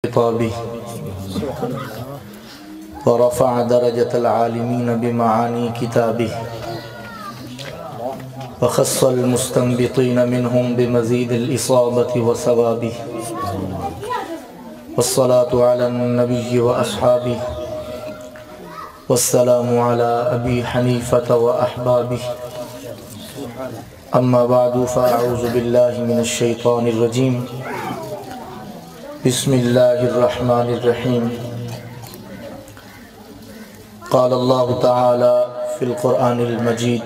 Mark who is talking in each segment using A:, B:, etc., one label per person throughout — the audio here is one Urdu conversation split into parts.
A: خطابه ورفع درجة العالمين بمعاني كتابه وخص المستنبطين منهم بمزيد الإصابة وثوابه والصلاة على النبي وأصحابه والسلام على أبي حنيفة وأحبابه أما بعد فأعوذ بالله من الشيطان الرجيم بسم الله الرحمن الرحيم قال الله تعالى في القرآن المجيد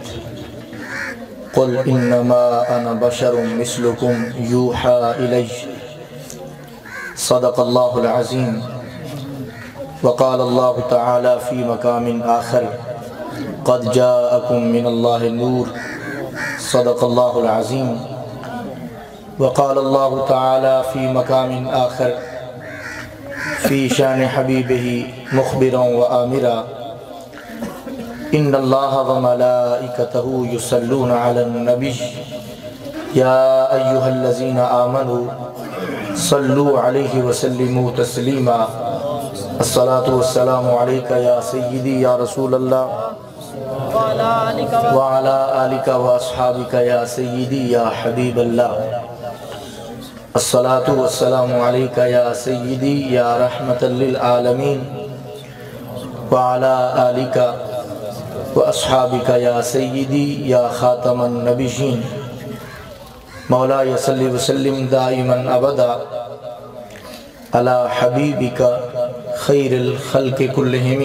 A: قل إنما أنا بشر مثلكم يوحى إلي صدق الله العظيم وقال الله تعالى في مقام آخر قد جاءكم من الله النور صدق الله العظيم وقال الله تعالى في مقام آخر في شان حبيبه مخبرا وآمرا إن الله وملائكته يصلون على النبي يا أيها الذين آمنوا صلوا عليه وسلموا تسليما الصلاة والسلام عليك يا سيدي يا رسول الله وعلى آلك وأصحابك يا سيدي يا حبيب الله الصلاة والسلام عليك يا سيدي يا رحمة للعالمين وعلى آلك وأصحابك يا سيدي يا خاتم النبيين مولاي صل وسلم دائما أبدا على حبيبك خير الخلق كلهم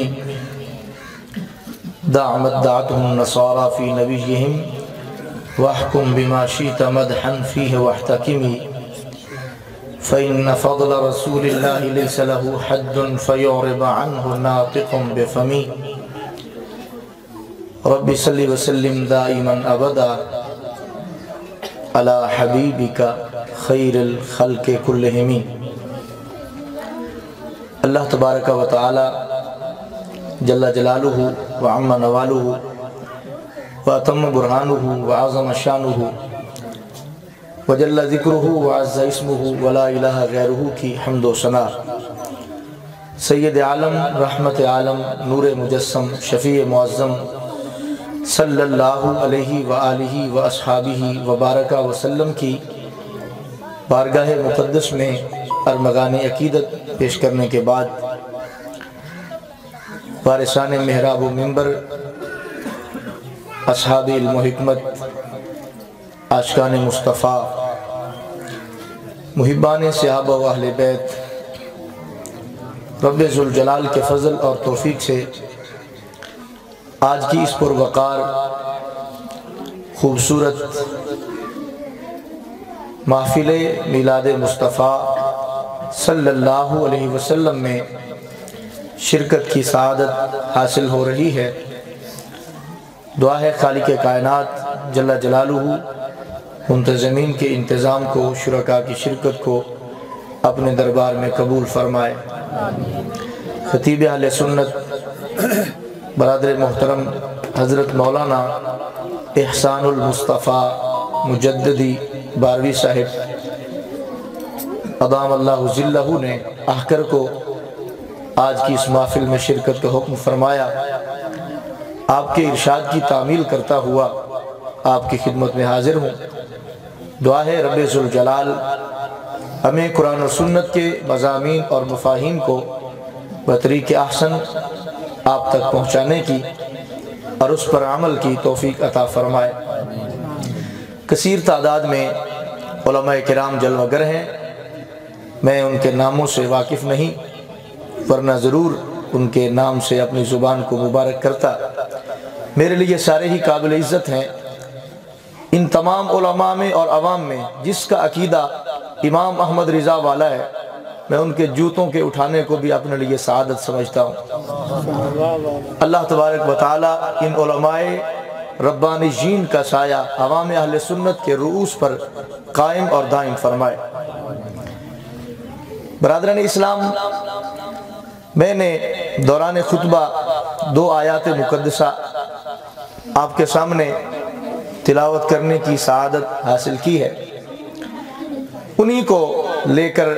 A: دعمت دعتهم النصارى في نبيهم واحكم بما شئت مدحا فيه واحتكمي فإن فضل رسول الله ليس له حد فيعرض عنه ناطق بفمي رب صل وسلم دائما أبدا على حبيبك خير الخلق كلهم اللہ تبارک و تعالی جل جلالہ وعم نوالہ واتم برہانہ وعظم شانہ وجل ذکرہ وعز اسمہ ولا الہ غیرہ کی حمد و ثنا سید عالم رحمت عالم نور مجسم شفیع معظم صلی اللہ علیہ وآلہ واصحابہ وبارک وسلم کی بارگاہ مقدس میں ارمغان عقیدت پیش کرنے کے بعد وارثان محراب و منبر اصحاب علم و حکمت عاشقان مصطفیٰ محبان صحابہ و اہل بیت رب ذوالجلال کے فضل اور توفیق سے آج کی اس پروقار خوبصورت محفل میلاد مصطفیٰ صلی اللہ علیہ وسلم میں شرکت کی سعادت حاصل ہو رہی ہے۔ دعا ہے خالق کائنات جل جلالہ منتظمین کے انتظام کو، شرکاء کی شرکت کو اپنے دربار میں قبول فرمائے۔ خطیب اہل سنت برادر محترم حضرت مولانا احسان المصطفیٰ مجددی باروی صاحب ادام اللہ ذلہ نے احکر کو آج کی اس محفل میں شرکت کا حکم فرمایا۔ آپ کے ارشاد کی تعمیل کرتا ہوا آپ کی خدمت میں حاضر ہوں۔ دعا ہے رب ذوالجلال ہمیں قرآن و سنت کے مضامین اور مفاہیم کو بطریق احسن آپ تک پہنچانے کی اور اس پر عمل کی توفیق عطا فرمائے۔ کثیر تعداد میں علماء کرام جلوہ گر ہیں، میں ان کے ناموں سے واقف نہیں، ورنہ ضرور ان کے نام سے اپنی زبان کو مبارک کرتا۔ میرے لیے سارے ہی قابل عزت ہیں۔ ان تمام علماء میں اور عوام میں جس کا عقیدہ امام احمد رضا والا ہے، میں ان کے جوتوں کے اٹھانے کو بھی اپنے لیے سعادت سمجھتا ہوں۔ اللہ تبارک و تعالی ان علماء ربانیین کا سایہ عوام اہل سنت کے رؤوس پر قائم اور دائم فرمائے۔ برادران اسلام، میں نے دوران خطبہ 2 آیات مقدسہ آپ کے سامنے تلاوت کرنے کی سعادت حاصل کی ہے۔ انہی کو لے کر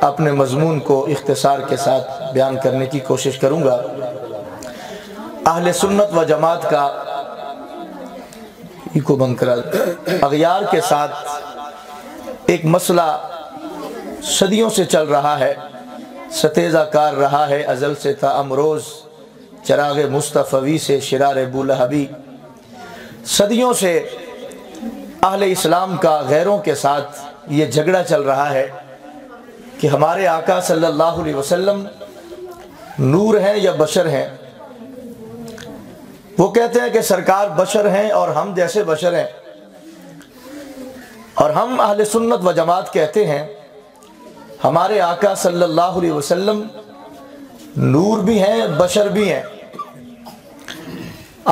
A: اپنے مضمون کو اختصار کے ساتھ بیان کرنے کی کوشش کروں گا۔ اہل سنت و جماعت کا اغیار کے ساتھ ایک مسئلہ صدیوں سے چل رہا ہے، ستیزہ کار رہا ہے ازل سے تا امروز، چراغ مصطفی سے شرار بولہبی۔ صدیوں سے اہل اسلام کا غیروں کے ساتھ یہ جھگڑا چل رہا ہے کہ ہمارے آقا صلی اللہ علیہ وسلم نور ہیں یا بشر ہیں۔ وہ کہتے ہیں کہ سرکار بشر ہیں اور ہم جیسے بشر ہیں، اور ہم اہل سنت و جماعت کہتے ہیں ہمارے آقا صلی اللہ علیہ وسلم نور بھی ہیں، بشر بھی ہیں۔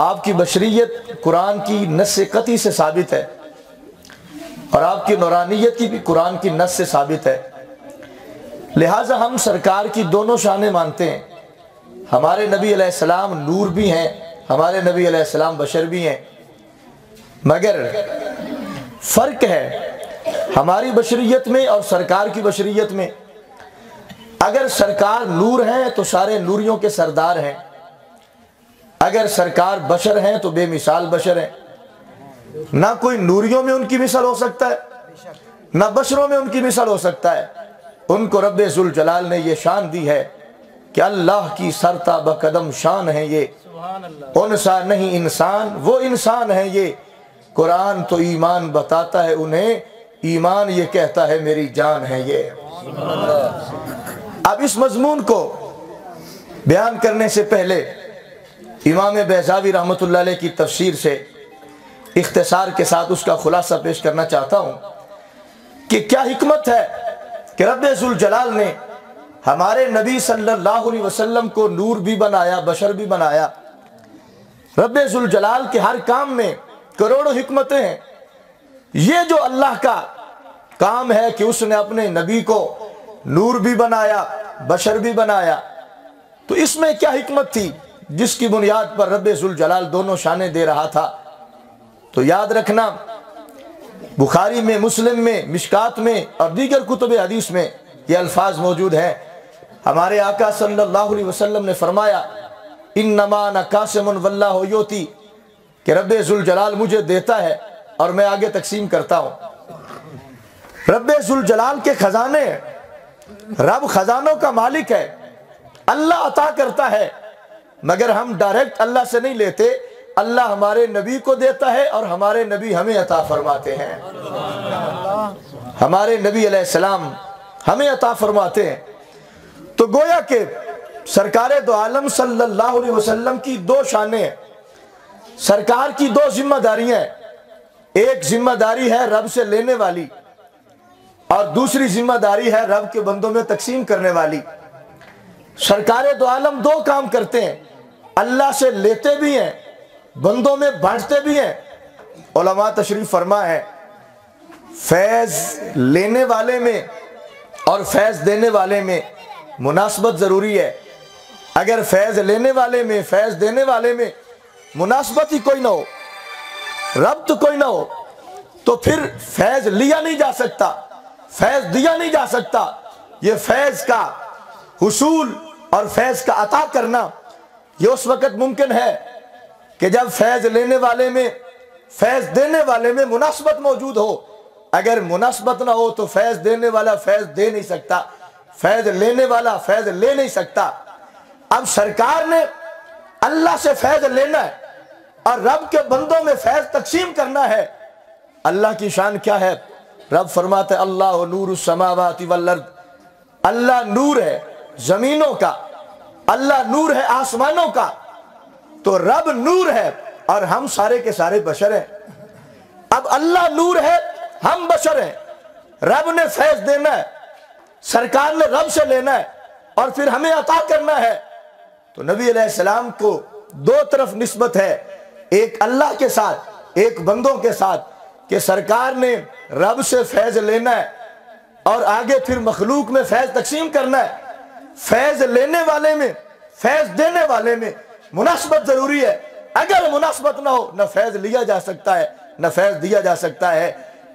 A: آپ کی بشریت قرآن کی نص قطعی سے ثابت ہے، اور آپ کی نورانیت کی بھی قرآن کی نص سے ثابت ہے۔ لہٰذا ہم سرکار کی دونوں شانیں مانتے ہیں۔ ہمارے نبی علیہ السلام نور بھی ہیں، ہمارے نبی علیہ السلام بشر بھی ہیں، مگر فرق ہے ہماری بشریت میں اور سرکار کی بشریت میں۔ اگر سرکار نور ہیں تو سارے نوریوں کے سردار ہیں، اگر سرکار بشر ہیں تو بے مثال بشر ہیں۔ نہ کوئی نوریوں میں ان کی مثال ہو سکتا ہے، نہ بشروں میں ان کی مثال ہو سکتا ہے۔ ان کو رب ذوالجلال نے یہ شان دی ہے کہ اللہ کی سرتا بقدم شان ہے یہ، ان سا نہیں انسان، وہ انسان ہے یہ۔ قرآن تو ایمان بتاتا ہے انہیں، ایمان یہ کہتا ہے میری جان ہے یہ۔ اب اس مضمون کو بیان کرنے سے پہلے امام بیضاوی رحمۃ اللہ علیہ کی تفسیر سے اختصار کے ساتھ اس کا خلاصہ پیش کرنا چاہتا ہوں کہ کیا حکمت ہے کہ رب ذوالجلال نے ہمارے نبی صلی اللہ علیہ وسلم کو نور بھی بنایا، بشر بھی بنایا۔ رب ذوالجلال کے ہر کام میں کروڑوں حکمتیں ہیں۔ یہ جو اللہ کا کام ہے کہ اس نے اپنے نبی کو نور بھی بنایا، بشر بھی بنایا، تو اس میں کیا حکمت تھی جس کی بنیاد پر رب ذوالجلال دونوں شانیں دے رہا تھا؟ تو یاد رکھنا، بخاری میں، مسلم میں، مشکات میں اور دیگر کتب حدیث میں یہ الفاظ موجود ہیں۔ ہمارے آقا صلی اللہ علیہ وسلم نے فرمایا انما انا قاسم واللہ یؤتی، کہ رب ذوالجلال مجھے دیتا ہے اور میں آگے تقسیم کرتا ہوں۔ رب ذوالجلال کے خزانے، رب خزانوں کا مالک ہے، اللہ عطا کرتا ہے، مگر ہم ڈائریکٹ اللہ سے نہیں لیتے، اللہ ہمارے نبی کو دیتا ہے اور ہمارے نبی ہمیں عطا فرماتے ہیں۔ ہمارے نبی علیہ السلام ہمیں عطا فرماتے ہیں۔ تو گویا کہ سرکار دو عالم صلی اللہ علیہ وسلم کی دو شانیں ہیں، سرکار کی دو ذمہ داریاں ہیں۔ ایک ذمہ داری ہے رب سے لینے والی، اور دوسری ذمہ داری ہے رب کے بندوں میں تقسیم کرنے والی۔ سرکار دو عالم دو کام کرتے ہیں، اللہ سے لیتے بھی ہیں، بندوں میں بانٹتے بھی ہیں۔ علماء تشریف فرما ہے فیض لینے والے میں اور فیض دینے والے میں مناسبت ضروری ہے۔ اگر فیض لینے والے میں، فیض دینے والے میں مناسبت ہی کوئی نہ ہو، ربط کوئی نہ ہو، تو پھر فیض لیا نہیں جا سکتا، فیض دیا نہیں جا سکتا۔ یہ فیض کا حصول اور فیض کا عطا کرنا یہ اس وقت ممکن ہے کہ جب فیض لینے والے میں، فیض دینے والے میں مناسبت موجود ہو۔ اگر مناسبت نہ ہو تو فیض دینے والا فیض دے نہیں سکتا، فیض لینے والا فیض لے نہیں سکتا۔ اب سرکار نے اللہ سے فیض لینا ہے اور رب کے بندوں میں فیض تقسیم کرنا ہے۔ اللہ کی شان کیا ہے؟ رب فرماتے اللہ نور السماوات والارض، اللہ نور ہے زمینوں کا، اللہ نور ہے آسمانوں کا۔ تو رب نور ہے اور ہم سارے کے سارے بشر ہیں۔ اب اللہ نور ہے، ہم بشر ہیں، رب نے فیض دینا ہے، سرکار نے رب سے لینا ہے اور پھر ہمیں عطا کرنا ہے۔ تو نبی علیہ السلام کو دو طرف نسبت ہے، ایک اللہ کے ساتھ، ایک بندوں کے ساتھ، کہ سرکار نے رب سے فیض لینا ہے اور آگے پھر مخلوق میں فیض تقسیم کرنا ہے۔ فیض لینے والے میں، فیض دینے والے میں مناسبت ضروری ہے۔ اگر مناسبت نہ ہو، نہ فیض لیا جا سکتا ہے نہ فیض دیا جا سکتا ہے۔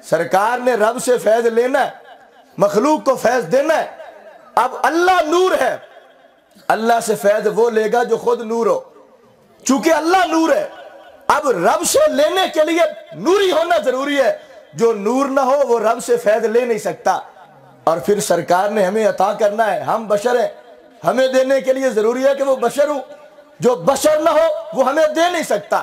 A: سرکار نے رب سے فیض لینا ہے، مخلوق کو فیض دینا ہے، اب اللہ نور ہے، اللہ سے فیض وہ لے گا جو خود نور ہو، چونکہ اللہ نور ہے۔ اب رب سے لینے کے لیے نوری ہونا ضروری ہے، جو نور نہ ہو وہ رب سے فیض لے نہیں سکتا۔ اور پھر سرکار نے ہمیں عطا کرنا ہے، ہم بشر ہیں، ہمیں دینے کے لیے ضروری ہے کہ وہ بشر ہوں، جو بشر نہ ہو وہ ہمیں دے نہیں سکتا،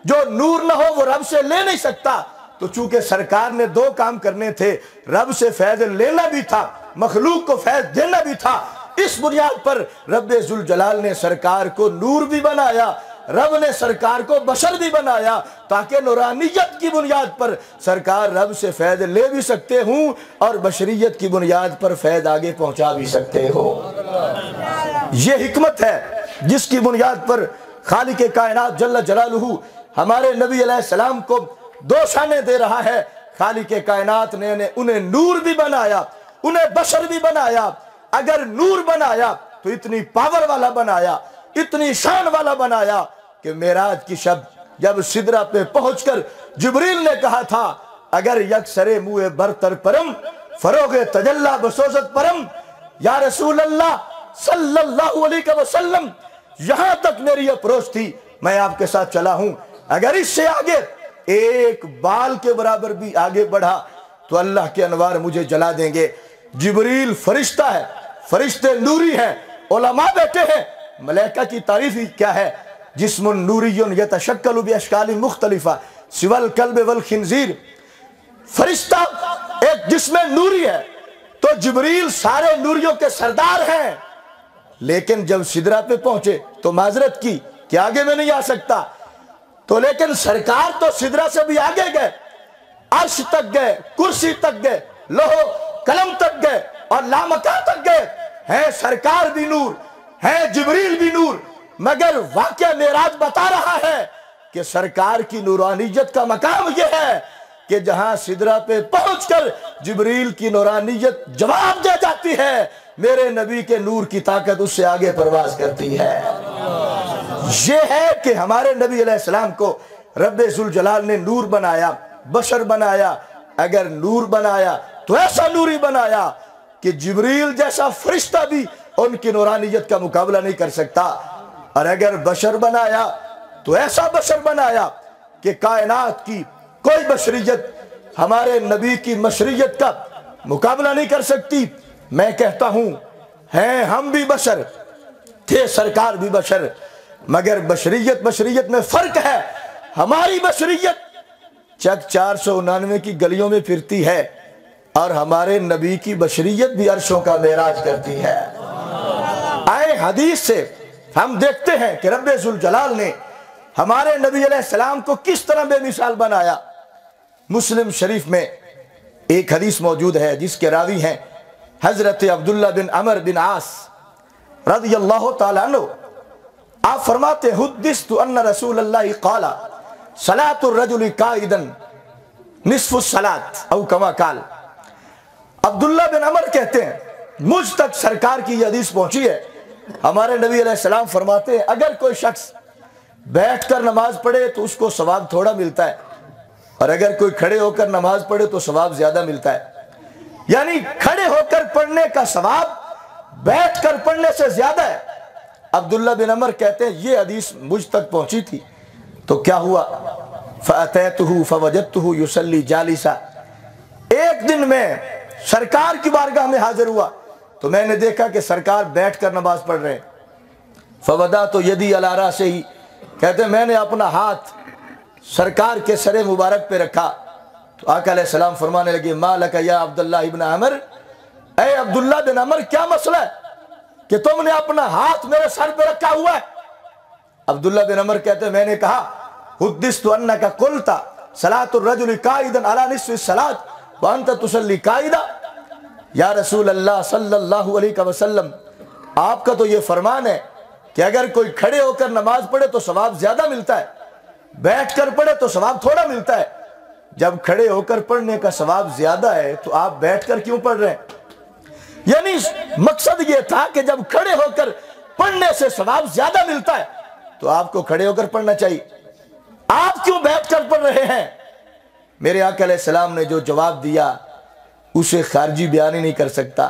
A: جو نور نہ ہو وہ رب سے لے نہیں سکتا۔ تو چونکہ سرکار نے دو کام کرنے تھے، رب سے فیض لینا بھی تھا، مخلوق کو فیض دینا بھی تھا، اس بنیاد پر رب ذوالجلال نے سرکار کو نور بھی بنایا، رب نے سرکار کو بشر بھی بنایا، تاکہ نورانیت کی بنیاد پر سرکار رب سے فیض لے بھی سکتے ہوں اور بشریت کی بنیاد پر فیض آگے پہنچا بھی سکتے ہو۔ یہ حکمت ہے جس کی بنیاد پر خالق کائنات جل جلالہ ہمارے نبی علیہ السلام کو دو شانیں دے رہا ہے۔ خالق کائنات نے انہیں نور بھی بنایا، انہیں بشر بھی بنایا۔ اگر نور بنایا تو اتنی پاور والا بنایا، اتنی شان والا بنایا کہ معراج کی شب جب سدرہ پہ پہنچ کر جبریل نے کہا تھا اگر یکسرے منہ برتر پرم فروغ تجلی بسوزت پرم، یا رسول اللہ صلی اللہ علیہ وسلم یہاں تک میری اپروچ تھی، میں آپ کے ساتھ چلا ہوں، اگر اس سے آگے ایک بال کے برابر بھی آگے بڑھا تو اللہ کے انوار مجھے جلا دیں گے۔ جبریل فرشتہ ہے، فرشتے نوری ہیں، علماء بیٹھے ہیں، ملائکہ کی تعریف ہی کیا ہے، جسم نوری یتشکل باشکال مختلفہ سوى الکلب والخنزیر۔ فرشتہ ایک جسم نوری ہے، تو جبریل سارے نوریوں کے سردار ہیں، لیکن جب سدرہ پہ پہنچے تو معذرت کی کہ آگے میں نہیں آ سکتا، تو لیکن سرکار تو سدرہ سے بھی آگے گئے، عرش تک گئے، کرسی تک گئے، لوح قلم تک گئے اور لامکان تک گئے، ہیں سرکار بھی نور، ہیں جبریل بھی نور، مگر واقعہ معراج بتا رہا ہے کہ سرکار کی نورانیت کا مقام یہ ہے کہ جہاں سدرہ پہ پہنچ کر جبریل کی نورانیت جواب دے جاتی ہے، میرے نبی کے نور کی طاقت اس سے آگے پرواز کرتی ہے۔ یہ ہے کہ ہمارے نبی علیہ السلام کو رب ذوالجلال نے نور بنایا، بشر بنایا۔ اگر نور بنایا تو ایسا نوری بنایا کہ جبریل جیسا فرشتہ بھی ان کی نورانیت کا مقابلہ نہیں کر سکتا، اور اگر بشر بنایا تو ایسا بشر بنایا کہ کائنات کی کوئی بشریت ہمارے نبی کی مشریت کا مقابلہ نہیں کر سکتی۔ میں کہتا ہوں ہیں ہم بھی بشر تھے، سرکار بھی بشر، مگر بشریت میں فرق ہے۔ ہماری بشریت چک 499 کی گلیوں میں پھرتی ہے، اور ہمارے نبی کی بشریت بھی عرشوں کا معراج کرتی ہے۔ آئے حدیث سے ہم دیکھتے ہیں کہ رب ذوالجلال نے ہمارے نبی علیہ السلام کو کس طرح بے مثال بنایا۔ مسلم شریف میں ایک حدیث موجود ہے جس کے راوی ہیں حضرت عبداللہ بن عمر بن عاص رضی اللہ تعالیٰ عنہ۔ آپ فرماتے حدثت ان رسول اللہ قال صلاۃ الرجل قائدا نصف الصلاۃ او کما قال۔ عبداللہ بن عمر کہتے ہیں مجھ تک سرکار کی یہ حدیث پہنچی ہے، ہمارے نبی علیہ السلام فرماتے ہیں اگر کوئی شخص بیٹھ کر نماز پڑھے تو اس کو ثواب تھوڑا ملتا ہے، اور اگر کوئی کھڑے ہو کر نماز پڑھے تو ثواب زیادہ ملتا ہے۔ یعنی کھڑے ہو کر پڑھنے کا ثواب بیٹھ کر پڑھنے سے زیادہ ہے۔ عبداللہ بن عمر کہتے ہیں یہ حدیث مجھ تک پہنچی تھی تو کیا ہوا، فَأَتَيْتُهُ فَوَجَدْتُهُ يُصَلِّي جَالِسًا، ایک دن میں سرکار کی بارگاہ میں حاضر ہوا تو میں نے دیکھا کہ سرکار بیٹھ کر نماز پڑھ رہے ہیں۔ فَوَدَعْتُ يَدِي عَلَىٰ رَأْسِهِ، کہتے ہیں میں نے اپنا ہاتھ سرکار کے سر مبارک پہ رکھا تو آقا علیہ السلام فرمانے لگے مَا لَكَ يَا عبداللہ ابن عمر، اے عبداللہ بن عمر کیا مسئلہ ہے کہ تم نے اپنا ہاتھ میرے سر پہ رکھا ہوا ہے؟ عبداللہ بن عمر کہتے ہیں میں نے کہا حدثت انک قلت صلاۃ الرجل قائدا علی نصف الصلاۃ وانت تصلی قائدا۔ یا رسول اللہ صلی اللہ علیہ وسلم، آپ کا تو یہ فرمان ہے کہ اگر کوئی کھڑے ہو کر نماز پڑھے تو ثواب زیادہ ملتا ہے، بیٹھ کر پڑھے تو ثواب تھوڑا ملتا ہے۔ جب کھڑے ہو کر پڑھنے کا ثواب زیادہ ہے تو آپ بیٹھ کر کیوں پڑھ رہے ہیں؟ یعنی مقصد یہ تھا کہ جب کھڑے ہو کر پڑھنے سے ثواب زیادہ ملتا ہے تو آپ کو کھڑے ہو کر پڑھنا چاہیے، آپ کیوں بیٹھ کر پڑھ رہے ہیں؟ میرے آقا علیہ السلام نے جو جواب دیا اسے خارجی بیان ہی نہیں کر سکتا۔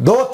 A: 2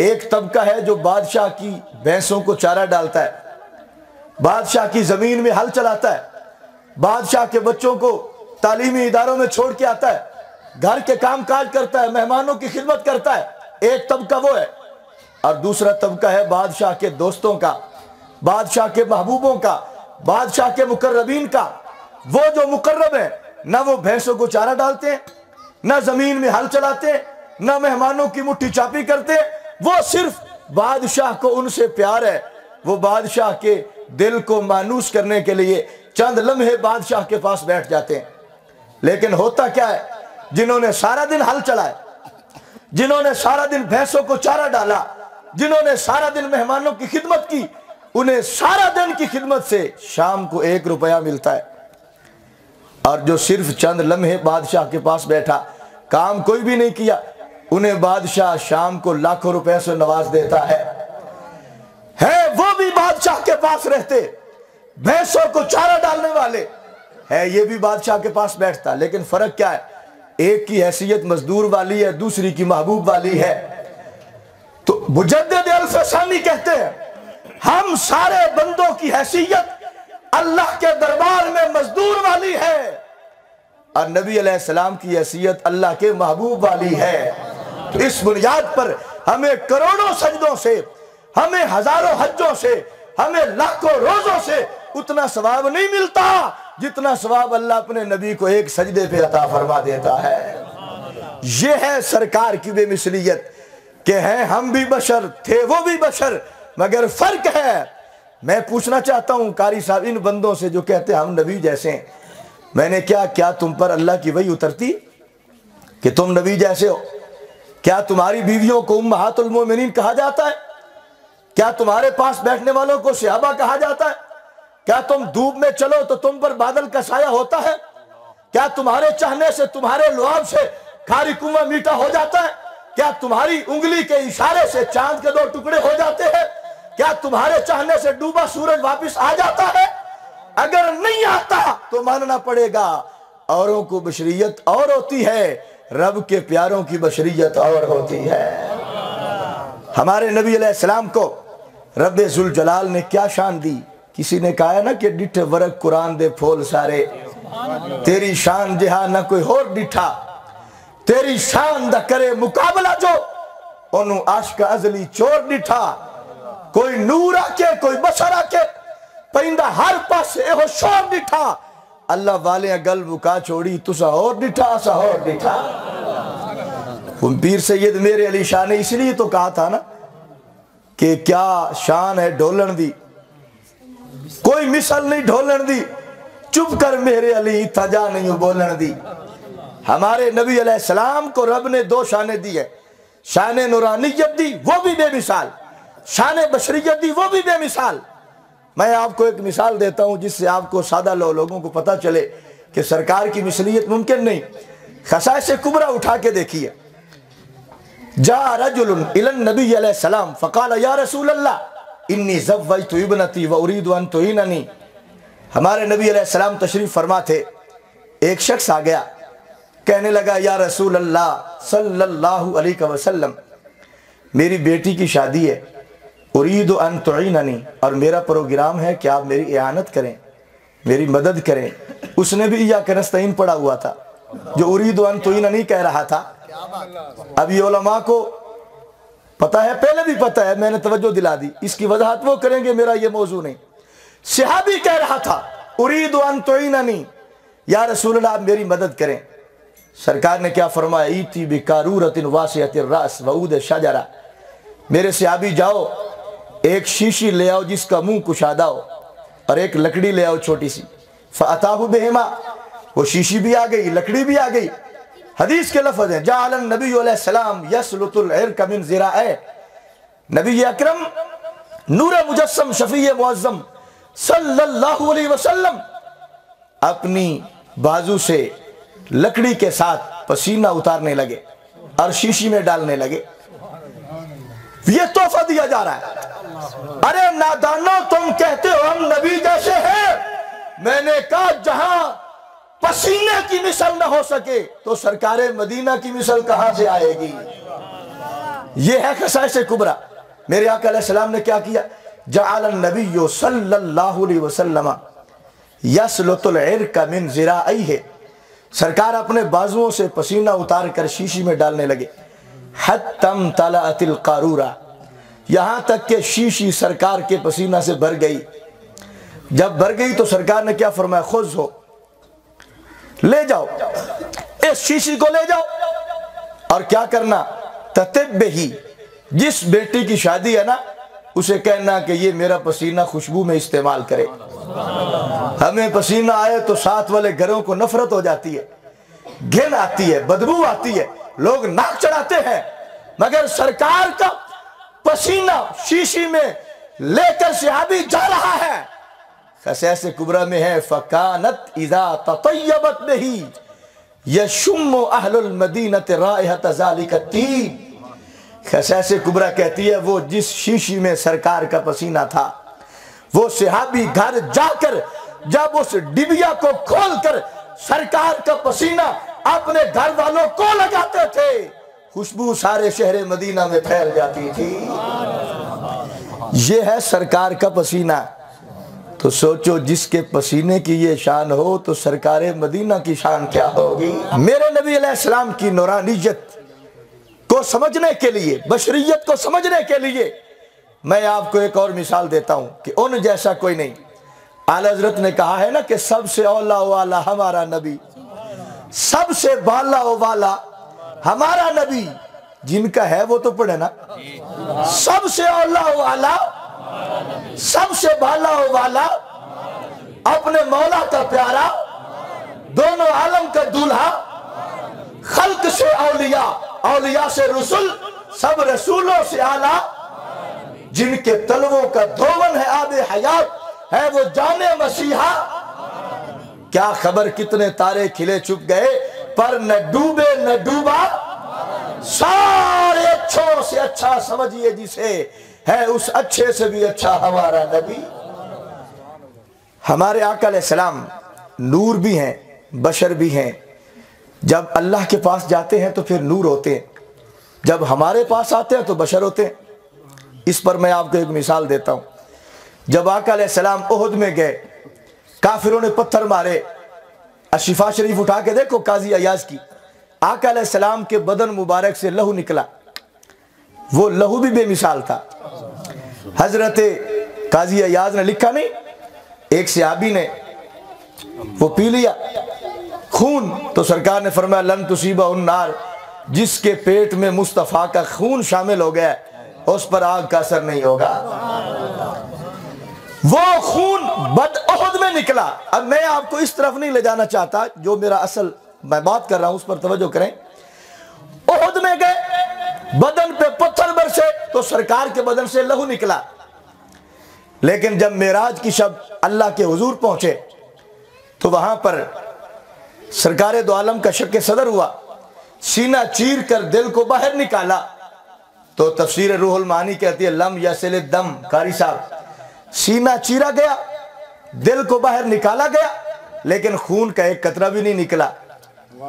A: ایک طبقہ ہے جو بادشاہ کی بھینسوں کو چارہ ڈالتا ہے، بادشاہ کی زمین میں ہل چلاتا ہے، بادشاہ کے بچوں کو تعلیمی اداروں میں چھوڑ کے آتا ہے، گھر کے کام کاج کرتا ہے، مہمانوں کی خدمت کرتا ہے۔ ایک طبقہ وہ ہے، اور دوسرا طبقہ ہے بادشاہ کے دوستوں کا، بادشاہ کے محبوبوں کا، بادشاہ کے مقربین کا۔ وہ جو مقرب ہیں نہ وہ بھینسوں کو چارہ ڈالتے ہیں، نہ زمین میں ہل چلاتے ہیں، نہ مہمانوں کی مٹھی چاپی کرتے ہیں، وہ صرف بادشاہ کو ان سے پیار ہے۔ وہ بادشاہ کے دل کو مانوس کرنے کے لیے چند لمحے بادشاہ کے پاس بیٹھ جاتے ہیں۔ لیکن ہوتا کیا ہے، جنہوں نے سارا دن ہل چلائے، جنہوں نے سارا دن بھینسوں کو چارہ ڈالا، جنہوں نے سارا دن مہمانوں کی خدمت کی، انہیں سارا دن کی خدمت سے شام کو 1 روپیہ ملتا ہے۔ اور جو صرف چند لمحے بادشاہ کے پاس بیٹھا، کام کوئی بھی نہیں کیا، انہیں بادشاہ شام کو لاکھوں روپے سے نواز دیتا ہے۔ وہ بھی بادشاہ کے پاس رہتے، بھینسوں کو چارہ ڈالنے والے ہے، یہ بھی بادشاہ کے پاس بیٹھتا، لیکن فرق کیا ہے، ایک کی حیثیت مزدور والی ہے، دوسری کی محبوب والی ہے۔ تو مجدد الفسانی کہتے ہیں ہم سارے بندوں کی حیثیت اللہ کے دربار میں مزدور والی ہے، اور نبی علیہ السلام کی حیثیت اللہ کے محبوب والی ہے۔ تو اس بنیاد پر ہمیں کروڑوں سجدوں سے، ہمیں ہزاروں حجوں سے، ہمیں لاکھوں روزوں سے اتنا ثواب نہیں ملتا جتنا ثواب اللہ اپنے نبی کو ایک سجدے پہ عطا فرما دیتا ہے۔ یہ ہے سرکار کی بے مثلیت کہ ہیں ہم بھی بشر تھے، وہ بھی بشر، مگر فرق ہے۔ میں پوچھنا چاہتا ہوں قاری صاحب ان بندوں سے جو کہتے ہیں ہم نبی جیسے ہیں، میں نے کیا تم پر اللہ کی وحی اترتی کہ تم نبی جیسے ہو؟ کیا تمہاری بیویوں کو امہات المومنین کہا جاتا ہے؟ کیا تمہارے پاس بیٹھنے والوں کو صحابہ کہا جاتا ہے؟ کیا تم دھوپ میں چلو تو تم پر بادل کا سایہ ہوتا ہے؟ کیا تمہارے چاہنے سے، تمہارے لعاب سے کھاری کنواں میٹھا ہو جاتا ہے؟ کیا تمہاری انگلی کے اشارے سے چاند کے 2 ٹکڑے ہو جاتے ہیں؟ کیا تمہارے چاہنے سے ڈوبا سورج واپس آ جاتا ہے؟ اگر نہیں آتا تو ماننا پڑے گا اوروں کو بشریت اور ہوتی ہے، رب کے پیاروں کی بشریت اور ہوتی ہے۔ ہمارے نبی علیہ السلام کو رب ذوالجلال نے کیا شان دی؟ کسی نے کہا ہے نا کہ ڈٹھے ورق قرآن دے پھول سارے، تیری شان جہاں نہ کوئی اور ڈٹھا، تیری شان دا کرے مقابلہ جو انہوں عاشق ازلی چور ڈٹھا۔ کوئی نور آکے کوئی بشر آکے پہندہ ہر پاس ایہو شور ڈٹھا، اللہ والے گل بکا چھوڑی تسا اور ڈٹھا سا اور ڈٹھا۔ پیر سید میرے علی شاہ نے اس لیے تو کہا تھا نا کہ کیا شان ہے ڈھولن دی، کوئی مثل نہیں ڈھولن دی، چپ کر میرے علی تھا جا نہیں بولن دی۔ ہمارے نبی علیہ السلام کو رب نے 2 شانیں دی ہے، شان نورانیت دی وہ بھی بے مثال، شان بشریت دی وہ بھی بے مثال۔ میں آپ کو ایک مثال دیتا ہوں جس سے آپ کو سادہ لوگوں کو پتا چلے کہ سرکار کی مثلیت ممکن نہیں۔ خصائص کبریٰ اٹھا کے دیکھیے۔ جاء رجل الى النبی علیہ السلام فقال یا رسول اللہ انی زوجت ابنتی وارید ان تعیننی۔ ہمارے نبی علیہ السلام تشریف فرما تھے، ایک شخص آ گیا کہنے لگا یا رسول اللہ صلی اللہ علیہ وسلم میری بیٹی کی شادی ہے، ارید ان تعیننی، اور میرا پروگرام ہے کہ آپ میری اعانت کریں، میری مدد کریں۔ اس نے بھی ایاک نستعین پڑھا ہوا تھا جو ارید ان تعیننی کہہ رہا تھا۔ اب یہ علماء کو پتہ ہے، پہلے بھی پتہ ہے، میں نے توجہ دلا دی، اس کی وضاحت وہ کریں گے، میرا یہ موضوع نہیں۔ صحابی کہہ رہا تھا ارید ان تعیننی، یا رسول اللہ آپ میری مدد کریں۔ سرکار نے کیا فرمایا؟ ایتی بکارورت واسعۃ الراس وعود شجرہ، میرے صحابی جاؤ ایک شیشی لے آؤ جس کا منہ کشادہ ہو، اور ایک لکڑی لے آؤ چھوٹی سی۔ فاتاہ بہما، وہ شیشی بھی آ گئی، لکڑی بھی آ گئی۔ حدیث کے لفظ ہیں جعل النبی علیہ السلام یسلط العرق من ذراعہ، نبی اکرم نور مجسم شفیع معظم صلی اللہ علیہ وسلم اپنی بازو سے لکڑی کے ساتھ پسینہ اتارنے لگے اور شیشی میں ڈالنے لگے۔ یہ تحفہ دیا جا رہا ہے۔ ارے نادانو تم کہتے ہو ہم نبی جیسے ہیں، میں نے کہا جہاں پسینے کی مثل نہ ہو سکے تو سرکار مدینہ کی مثل کہاں سے آئے گی؟ یہ ہے خصائص کبریٰ۔ میرے آقا علیہ السلام نے کیا کیا؟ جعل النبی صلی اللہ علیہ وسلم یسلط العرق من ذراعیہ، سرکار اپنے بازوؤں سے پسینہ اتار کر شیشی میں ڈالنے لگے، حتی امتلأت القارورہ، یہاں تک کہ شیشی سرکار کے پسینہ سے بھر گئی۔ جب بھر گئی تو سرکار نے کیا فرمایا؟ خذ ہو، لے جاؤ اس شیشی کو، لے جاؤ، اور کیا کرنا؟ تطب بہی، جس بیٹی کی شادی ہے نا اسے کہنا کہ یہ میرا پسینہ خوشبو میں استعمال کرے۔ ہمیں پسینہ آئے تو ساتھ والے گھروں کو نفرت ہو جاتی ہے، گھن آتی ہے، بدبو آتی ہے، لوگ ناک چڑھاتے ہیں، مگر سرکار کا پسینہ شیشی میں لے کر صحابی جا رہا ہے۔ خصائص کبریٰ میں ہے فَكَانَتْ اِذَا تَطَيَّبَتْ بِهِ يَشُمُّ أَهْلُ الْمَدِينَةِ رَائِحَةَ ذَلِكَ الطِّيبِ۔ خصائص کبریٰ کہتی ہے وہ جس شیشی میں سرکار کا پسینہ تھا، وہ صحابی گھر جا کر جب اس ڈبیا کو کھول کر سرکار کا پسینہ اپنے گھر والوں کو لگاتے تھے، خوشبو سارے شہر مدینہ میں پھیل جاتی تھی۔ یہ ہے سرکار کا پسینہ۔ تو سوچو جس کے پسینے کی یہ شان ہو تو سرکار مدینہ کی شان کیا ہوگی؟ میرے نبی علیہ السلام کی نورانیت کو سمجھنے کے لیے، بشریت کو سمجھنے کے لیے میں آپ کو ایک اور مثال دیتا ہوں کہ ان جیسا کوئی نہیں۔ اعلیٰ حضرت نے کہا ہے نا کہ سب سے اولا والا ہمارا نبی، سب سے بالا والا ہمارا نبی، جن کا ہے وہ تو پڑھے نا، سب سے اولا والا، سب سے بالا والا، اپنے مولا کا پیارا، دونوں عالم کا دولہا، خلق سے اولیاء، اولیاء سے رسول، سب رسولوں سے اعلیٰ، جن کے تلووں کا دھون ہے آب حیات، ہے وہ جان مسیحا۔ کیا خبر کتنے تارے کھلے چھپ گئے، پر نہ ڈوبے نہ ڈوبا، سارے اچھوں سے اچھا سمجھئے جسے، ہے اس اچھے سے بھی اچھا ہمارا نبی۔ ہمارے آقا علیہ السلام نور بھی ہیں، بشر بھی ہیں۔ جب اللہ کے پاس جاتے ہیں تو پھر نور ہوتے ہیں، جب ہمارے پاس آتے ہیں تو بشر ہوتے ہیں۔ اس پر میں آپ کو ایک مثال دیتا ہوں۔ جب آقا علیہ السلام احد میں گئے، کافروں نے پتھر مارے، الشفا شریف اٹھا کے دیکھو قاضی عیاض کی، آقا علیہ السلام کے بدن مبارک سے لہو نکلا، وہ لہو بھی بے مثال تھا۔ حضرت قاضی عیاض نے لکھا نہیں، ایک صحابی نے وہ پی لیا خون، تو سرکار نے فرمایا لن تصیبہ النار، جس کے پیٹ میں مصطفیٰ کا خون شامل ہو گیا اس پر آگ کا اثر نہیں ہوگا۔ وہ خون بد احد میں نکلا۔ اب میں آپ کو اس طرف نہیں لے جانا چاہتا، جو میرا اصل میں بات کر رہا ہوں اس پر توجہ کریں۔ احد میں گئے، بدن پہ پتھر برسے تو سرکار کے بدن سے لہو نکلا، لیکن جب معراج کی شب اللہ کے حضور پہنچے تو وہاں پر سرکار دو عالم کا شک صدر ہوا، سینہ چیر کر دل کو باہر نکالا، تو تفسیر روح المعانی کہتی ہے لم یصل الدم، قاری صاحب سینہ چیرا گیا، دل کو باہر نکالا گیا، لیکن خون کا ایک قطرہ بھی نہیں نکلا۔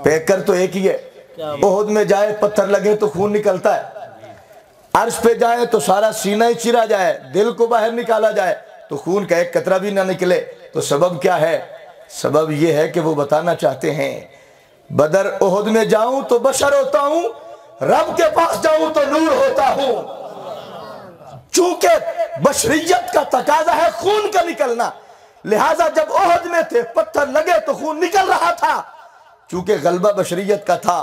A: پیکر تو ایک ہی ہے، احد میں جائے پتھر لگے تو خون نکلتا ہے، عرش پہ جائے تو سارا سینہ ہی چیرا جائے، دل کو باہر نکالا جائے تو خون کا ایک قطرہ بھی نہ نکلے۔ تو سبب کیا ہے؟ سبب یہ ہے کہ وہ بتانا چاہتے ہیں بدر احد میں جاؤں تو بشر ہوتا ہوں، رب کے پاس جاؤں تو نور ہوتا ہوں۔ چونکہ بشریت کا تقاضا ہے خون کا نکلنا، لہٰذا جب احد میں تھے پتھر لگے تو خون نکل رہا تھا، چونکہ غلبہ بشریت کا تھا۔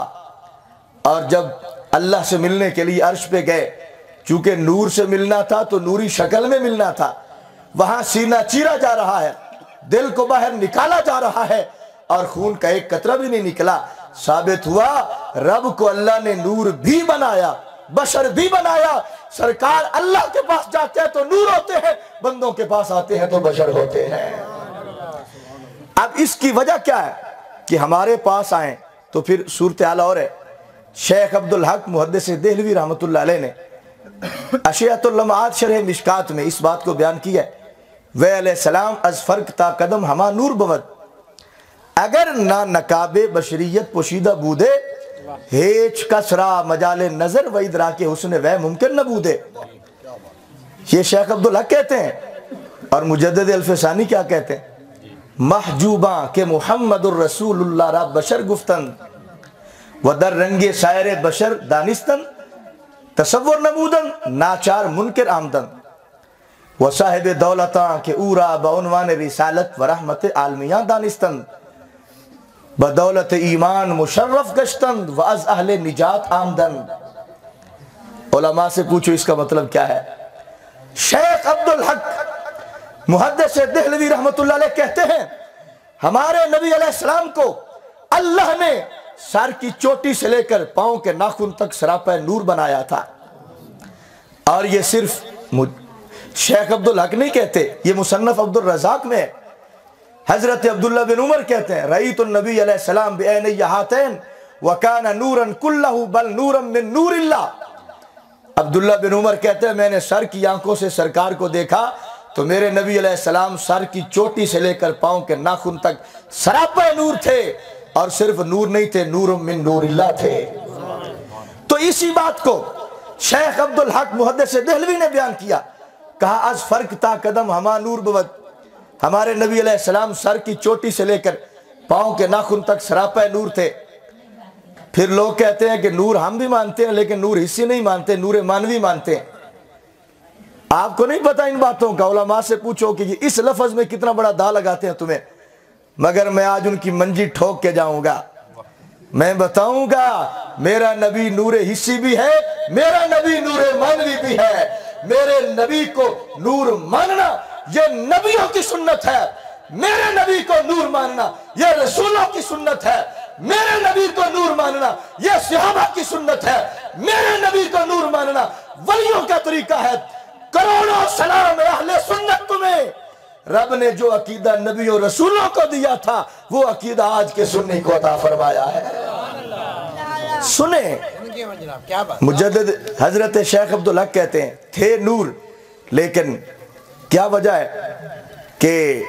A: اور جب اللہ سے ملنے کے لیے عرش پہ گئے، چونکہ نور سے ملنا تھا تو نوری شکل میں ملنا تھا، وہاں سینہ چیرا جا رہا ہے، دل کو باہر نکالا جا رہا ہے، اور خون کا ایک قطرہ بھی نہیں نکلا۔ ثابت ہوا رب کو اللہ نے نور بھی بنایا، بشر بھی بنایا۔ سرکار اللہ کے پاس جاتے ہیں تو نور ہوتے ہیں، بندوں کے پاس آتے ہیں تو بشر ہوتے ہیں۔ اب اس کی وجہ کیا ہے کہ ہمارے پاس آئیں تو پھر صورتحال اور ہے۔ شیخ عبدالحق محدث دہلوی رحمۃ اللہ علیہ نے اشیاۃ اللمعات شرح مشکات میں اس بات کو بیان کیا ہے، وے علیہ السلام از فرق تا قدم ہما نور بود، اگر نہ نقاب بشریت پوشیدہ بودے ہیچ کسرا مجال نظر و ادراک حسن وہ ممکن نبودے. یہ شیخ عبدالحق کہتے ہیں. اور مجدد الفسانی کیا کہتے ہیں؟ محجوباں کہ محمد الرسول اللہ را بشر گفتن و در رنگ سائر بشر دانستن تصور نمودن ناچار منکر آمدن و صاحب دولتاں کہ اورا بعنوان رسالت و رحمت عالمیاں دانستن بدولت ایمان مشرف گشتن و از اہل نجات آمدن. علماء سے پوچھو اس کا مطلب کیا ہے؟ شیخ عبدالحق محدث دہلوی رحمت اللہ علیہ کہتے ہیں ہمارے نبی علیہ السلام کو اللہ نے سر کی چوٹی سے لے کر پاؤں کے ناخن تک سراپا نور بنایا تھا. اور یہ صرف شیخ عبدالحق نہیں کہتے، یہ مصنف عبد الرزاق میں ہے. حضرت عبداللہ بن عمر کہتے ہیں رأیت النبی علیہ السلام بعینی ہاتین وکان نورا کلہ بل نورا من نور اللہ. عبداللہ بن عمر کہتے ہیں میں نے سر کی آنکھوں سے سرکار کو دیکھا تو میرے نبی علیہ السلام سر کی چوٹی سے لے کر پاؤں کے ناخن تک سراپا نور تھے، اور صرف نور نہیں تھے، نور من نور اللہ تھے. تو اسی بات کو شیخ عبدالحق محدث دہلوی نے بیان کیا، کہا از فرق تا قدم ہما نور بود. ہمارے نبی علیہ السلام سر کی چوٹی سے لے کر پاؤں کے ناخن تک سراپا نور تھے. پھر لوگ کہتے ہیں کہ نور ہم بھی مانتے ہیں لیکن نور حصی نہیں مانتے، نور مانوی مانتے ہیں. آپ کو نہیں پتا ان باتوں کا. علماء سے پوچھو کہ یہ اس لفظ میں کتنا بڑا دا لگاتے ہیں تمہیں. مگر میں آج ان کی منجی ٹھوک کے جاؤں گا. میں بتاؤں گا میرا نبی نور حصی بھی ہے، میرا نبی نور مانوی بھی ہے. میرے نبی کو نور ماننا یہ نبیوں کی سنت ہے، میرے نبی کو نور ماننا یہ رسولوں کی سنت ہے، میرے نبی کو نور ماننا یہ صحابہ کی سنت ہے، میرے نبی کو نور ماننا ولیوں کا طریقہ ہے. کروڑوں سلام اہل سنت تمہیں. رب نے جو عقیدہ نبی و رسولوں کو دیا تھا وہ عقیدہ آج کے سنی کو عطا فرمایا ہے. سنیں مجدد حضرت شیخ عبدالحق کہتے ہیں تھے نور، لیکن کیا وجہ ہے کہ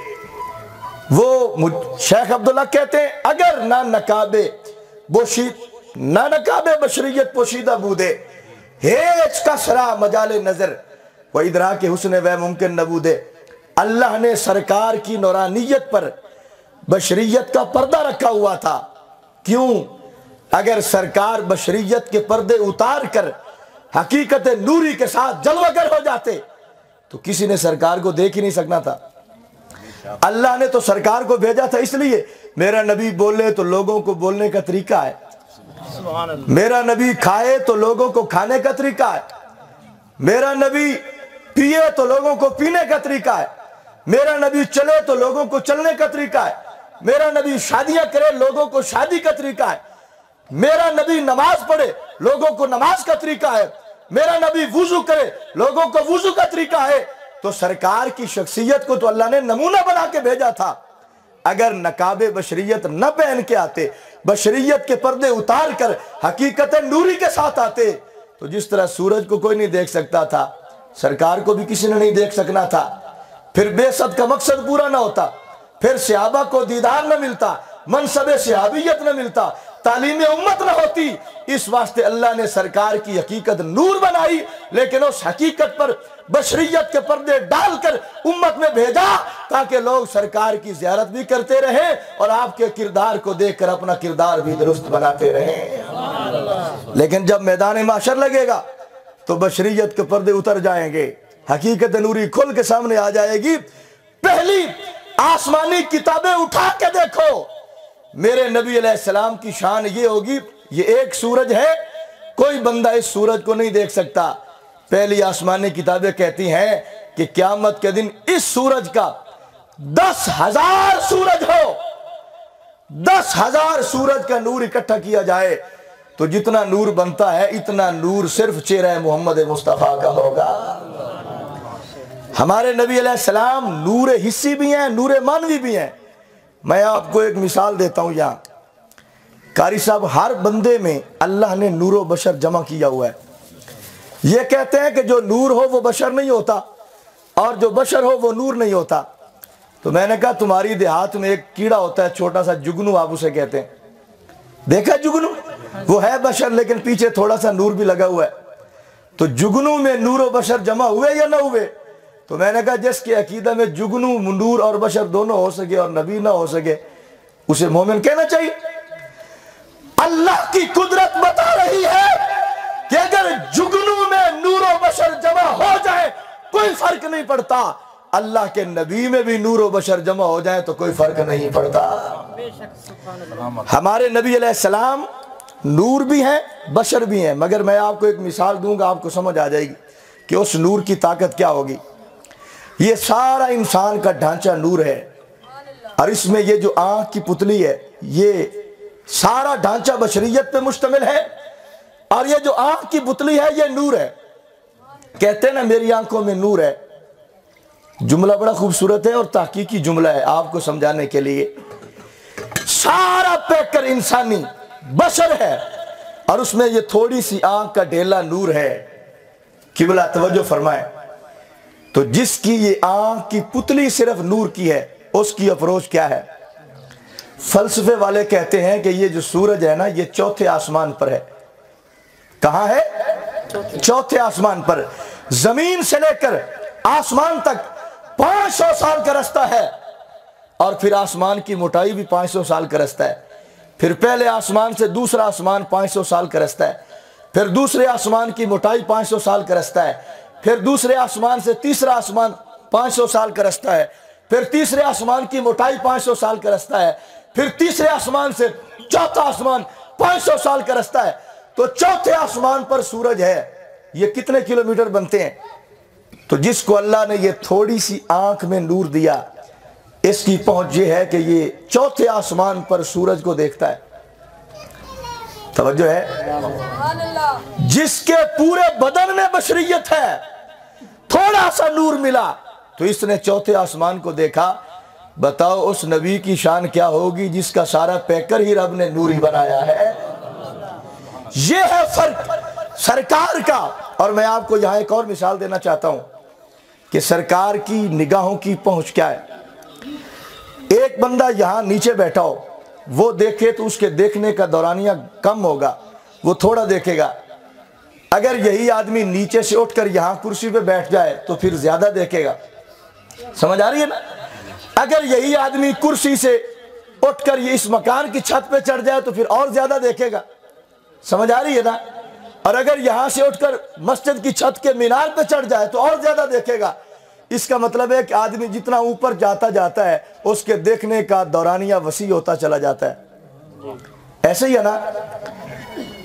A: وہ شیخ عبدالحق کہتے ہیں اگر نہ نقاب بشریت پوشیدہ بودے ہیچ کسرا مجال نظر و ادراک حسن وہ ممکن نبودے. اللہ نے سرکار کی نورانیت پر بشریت کا پردہ رکھا ہوا تھا. کیوں؟ اگر سرکار بشریت کے پردے اتار کر حقیقت نوری کے ساتھ جلوگر ہو جاتے تو کسی نے سرکار کو دیکھ ہی نہیں سکنا تھا. اللہ نے تو سرکار کو بھیجا تھا اس لیے میرا نبی بولے تو لوگوں کو بولنے کا طریقہ ہے، میرا نبی کھائے تو لوگوں کو کھانے کا طریقہ ہے، میرا نبی پیے تو لوگوں کو پینے کا طریقہ ہے، میرا نبی چلے تو لوگوں کو چلنے کا طریقہ ہے، میرا نبی شادیاں کرے لوگوں کو شادی کا طریقہ ہے، میرا نبی نماز پڑھے لوگوں کو نماز کا طریقہ ہے، میرا نبی وضو کرے لوگوں کو وضو کا طریقہ ہے. تو سرکار کی شخصیت کو تو اللہ نے نمونہ بنا کے بھیجا تھا. اگر نقاب بشریت نہ پہن کے آتے، بشریت کے پردے اتار کر حقیقت نوری کے ساتھ آتے تو جس طرح سورج کو کوئی نہیں دیکھ سکتا تھا سرکار کو بھی کسی نے نہیں دیکھ سکنا تھا. پھر بعثت کا مقصد پورا نہ ہوتا، پھر صحابہ کو دیدار نہ ملتا، منصب صحابیت نہ ملتا، تعلیم امت نہ ہوتی. اس واسطے اللہ نے سرکار کی حقیقت نور بنائی، لیکن اس حقیقت پر بشریت کے پردے ڈال کر امت میں بھیجا تاکہ لوگ سرکار کی زیارت بھی کرتے رہیں اور آپ کے کردار کو دیکھ کر اپنا کردار بھی درست بناتے رہیں. لیکن جب میدان معاشر لگے گا تو بشریت کے پردے اتر جائیں گے، حقیقت نوری کھل کے سامنے آ جائے گی. پہلی آسمانی کتابیں اٹھا کے دیکھو، میرے نبی علیہ السلام کی شان یہ ہوگی، یہ ایک سورج ہے، کوئی بندہ اس سورج کو نہیں دیکھ سکتا. پہلی آسمانی کتابیں کہتی ہیں کہ قیامت کے دن اس سورج کا 10,000 سورج ہو، 10,000 سورج کا نور اکٹھا کیا جائے تو جتنا نور بنتا ہے اتنا نور صرف چہرہ محمد مصطفیٰ کا ہوگا. ہمارے نبی علیہ السلام نور حصی بھی ہیں، نور مانوی بھی ہیں. میں آپ کو ایک مثال دیتا ہوں. یہاں قاری صاحب ہر بندے میں اللہ نے نور و بشر جمع کیا ہوا ہے. یہ کہتے ہیں کہ جو نور ہو وہ بشر نہیں ہوتا اور جو بشر ہو وہ نور نہیں ہوتا. تو میں نے کہا تمہاری دیہات میں ایک کیڑا ہوتا ہے چھوٹا سا جگنو، آپ اسے کہتے ہیں، دیکھا جگنو؟ وہ ہے بشر لیکن پیچھے تھوڑا سا نور بھی لگا ہوا ہے. تو جگنو میں نور و بشر جمع ہوئے یا نہ ہوئے؟ تو میں نے کہا جس کے عقیدہ میں جگنو نور اور بشر دونوں ہو سکے اور نبی نہ ہو سکے اسے مومن کہنا چاہیے. اللہ کی قدرت بتا رہی ہے کہ اگر جگنو میں نور و بشر جمع ہو جائے کوئی فرق نہیں پڑتا، اللہ کے نبی میں بھی نور و بشر جمع ہو جائے تو کوئی فرق نہیں پڑتا. ہمارے نبی علیہ السلام نور بھی ہیں بشر بھی ہیں، مگر میں آپ کو ایک مثال دوں گا آپ کو سمجھ آ جائے گی کہ اس نور کی طاقت کیا ہوگی. یہ سارا انسان کا ڈھانچہ نور ہے، اور اس میں یہ جو آنکھ کی پتلی ہے یہ سارا ڈھانچہ بشریت پہ مشتمل ہے، اور یہ جو آنکھ کی پتلی ہے یہ نور ہے. کہتے ہیں نا میری آنکھوں میں نور ہے، جملہ بڑا خوبصورت ہے اور تحقیقی جملہ ہے آپ کو سمجھانے کے لیے. سارا پیکر انسانی بشر ہے اور اس میں یہ تھوڑی سی آنکھ کا ڈھیلا نور ہے. قبلہ توجہ فرمائیں. تو جس کی یہ آنکھ کی پتلی صرف نور کی ہے اس کی اپروچ کیا ہے؟ فلسفے والے کہتے ہیں کہ یہ جو سورج ہے نا یہ چوتھے آسمان پر ہے. کہاں ہے؟ چوتھے آسمان پر. زمین سے لے کر آسمان تک 500 سال کا رستہ ہے، اور پھر آسمان کی موٹائی بھی 500 سال کا رستہ ہے. پھر پہلے آسمان سے دوسرا آسمان 500 سال کا رستہ ہے. پھر دوسرے آسمان کی موٹائی 500 سال کا رستہ ہے. پھر دوسرے آسمان سے تیسرا آسمان 500 سال کا رستہ ہے. پھر تیسرے آسمان کی موٹائی 500 سال کا رستہ ہے. پھر تیسرے آسمان سے چوتھا آسمان 500 سال کا رستہ ہے. تو چوتھے آسمان پر سورج ہے. یہ کتنے کلومیٹر بنتے ہیں؟ تو جس کو اللہ نے یہ تھوڑی سی آنکھ میں نور دیا اس کی پہنچ یہ ہے کہ یہ چوتھے آسمان پر سورج کو دیکھتا ہے. توجہ ہے؟ جس کے پورے بدن میں بشریت ہے تھوڑا سا نور ملا تو اس نے چوتھے آسمان کو دیکھا. بتاؤ اس نبی کی شان کیا ہوگی جس کا سارا پیکر ہی رب نے نوری بنایا ہے. یہ ہے فرق سرکار کا. اور میں آپ کو یہاں ایک اور مثال دینا چاہتا ہوں کہ سرکار کی نگاہوں کی پہنچ کیا ہے. ایک بندہ یہاں نیچے بیٹھا ہو وہ دیکھے تو اس کے دیکھنے کا دورانیہ کم ہوگا، وہ تھوڑا دیکھے گا. اگر یہی آدمی نیچے سے اٹھ کر یہاں کرسی پہ بیٹھ جائے تو پھر زیادہ دیکھے گا. سمجھ آ رہی ہے نا؟ اگر یہی آدمی کرسی سے اٹھ کر یہ اس مکان کی چھت پہ چڑھ جائے تو پھر اور زیادہ دیکھے گا. سمجھ آ رہی ہے نا؟ اور اگر یہاں سے اٹھ کر مسجد کی چھت کے مینار پہ چڑھ جائے تو اور زیادہ دیکھے گا. اس کا مطلب ہے کہ آدمی جتنا اوپر جاتا ہے اس کے دیکھنے کا دورانیہ وسیع ہوتا چلا جاتا ہے. ایسے ہی ہے نا؟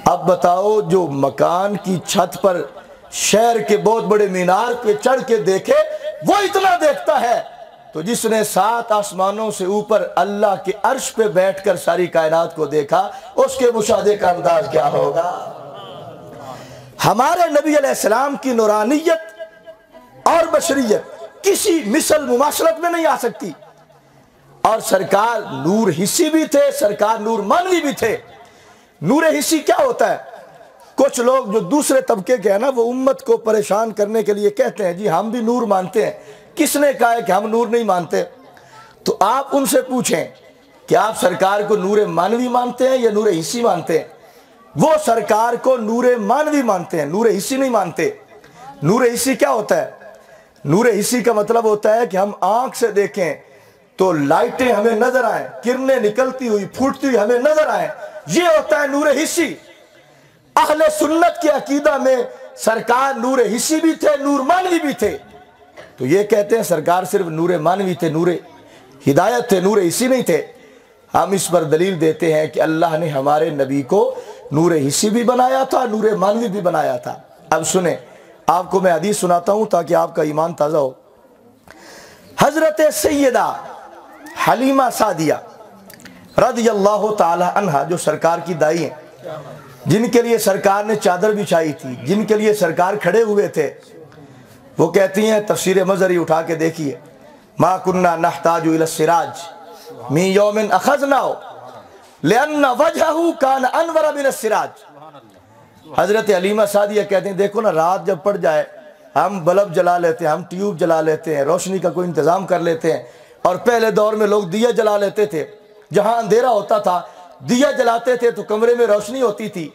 A: اب بتاؤ جو مکان کی چھت پر شہر کے بہت بڑے مینار پہ چڑھ کے دیکھے وہ اتنا دیکھتا ہے، تو جس نے 7 آسمانوں سے اوپر اللہ کے عرش پہ بیٹھ کر ساری کائنات کو دیکھا اس کے مشاہدے کا انداز کیا ہوگا. ہمارے نبی علیہ السلام کی نورانیت اور بشریت کسی مثل مماثلت میں نہیں آ سکتی. اور سرکار نور حسی بھی تھے، سرکار نور مانوی بھی تھے. نور حسی کیا ہوتا ہے؟ کچھ لوگ جو دوسرے طبقے کے ہیں نا وہ امت کو پریشان کرنے کے لیے کہتے ہیں جی ہم بھی نور مانتے ہیں. کس نے کہا ہے کہ ہم نور نہیں مانتے؟ تو آپ ان سے پوچھیں کہ آپ سرکار کو نور مانوی مانتے ہیں یا نور حسی مانتے ہیں؟ وہ سرکار کو نور مانوی مانتے ہیں، نور حسی نہیں مانتے. نور حسی کیا ہوتا ہے؟ نور حسی کا مطلب ہوتا ہے کہ ہم آنکھ سے دیکھیں تو لائٹیں ہمیں نظر آئیں، کرنیں نکلتی ہوئی پھوٹتی ہوئی ہمیں نظر آئیں، یہ ہوتا ہے نور حسی. اہل سنت کے عقیدہ میں سرکار نور حسی بھی تھے، نور مانوی بھی تھے. تو یہ کہتے ہیں سرکار صرف نور مانوی تھے، نور ہدایت تھے، نور حسی نہیں تھے. ہم اس پر دلیل دیتے ہیں کہ اللہ نے ہمارے نبی کو نور حسی بھی بنایا تھا، نور مانوی بھی بنایا تھا. اب سنیں، آپ کو میں حدیث سناتا ہوں تاکہ آپ کا ایمان تازہ ہو. حضرت سیدہ حلیمہ سعدیہ رضی اللہ تعالی عنہا جو سرکار کی دائی ہیں، جن کے لیے سرکار نے چادر بچھائی تھی، جن کے لیے سرکار کھڑے ہوئے تھے، وہ کہتی ہیں تفسیر مظہری اٹھا کے دیکھیے، ما کننا نحتاج الی السراج من یوم اخذناہ لأن وجہہ کان انور من السراج. حضرت حلیمہ سعدیہ کہتے ہیں دیکھو نا رات جب پڑ جائے ہم بلب جلا لیتے ہیں، ہم ٹیوب جلا لیتے ہیں، روشنی کا کوئی انتظام کر لیتے ہیں. اور پہلے دور میں لوگ دیے جلا لیتے تھے، جہاں اندھیرا ہوتا تھا دیا جلاتے تھے تو کمرے میں روشنی ہوتی تھی۔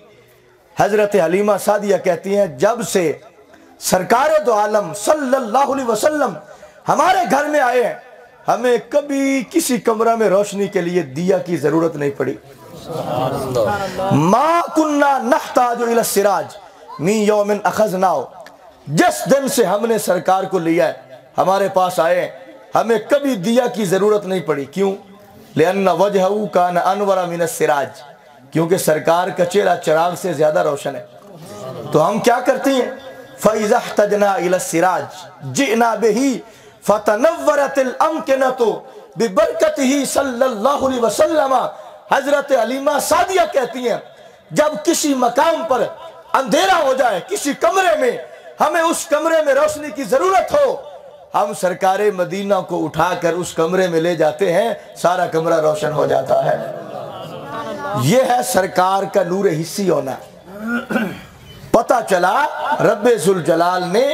A: حضرت حلیمہ سعدیہ کہتی ہیں جب سے سرکار دو عالم صلی اللہ علیہ وسلم ہمارے گھر میں آئے ہیں ہمیں کبھی کسی کمرہ میں روشنی کے لیے دیا کی ضرورت نہیں پڑی۔ ما کننا نحتاج الی السراج من یوم اخذناہ، جس دن سے ہم نے سرکار کو لیا ہے ہمارے پاس آئے ہیں ہمیں کبھی دیا کی ضرورت نہیں پڑی۔ کیوں؟ لأن وجہہ کان انور من السراج، کیونکہ سرکار کا چہرہ چراغ سے زیادہ روشن ہے۔ تو ہم کیا کرتے ہیں؟ فَإِذَا احْتَجْنَا إِلَى السِّرَاجِ جِئْنَا بِهِ فَتَنَوَّرَتِ الْأَمْكِنَةُ بِبَرْكَتِهِ صلی اللہ علیہ وسلم۔ حضرت حلیمہ سعدیہ کہتی ہیں جب کسی مقام پر اندھیرا ہو جائے، کسی کمرے میں ہمیں اس کمرے میں روشنی کی ضرورت ہو، ہم سرکار مدینہ کو اٹھا کر اس کمرے میں لے جاتے ہیں، سارا کمرہ روشن ہو جاتا ہے۔ یہ ہے سرکار کا نور حسی ہونا۔ پتہ چلا رب ذوالجلال نے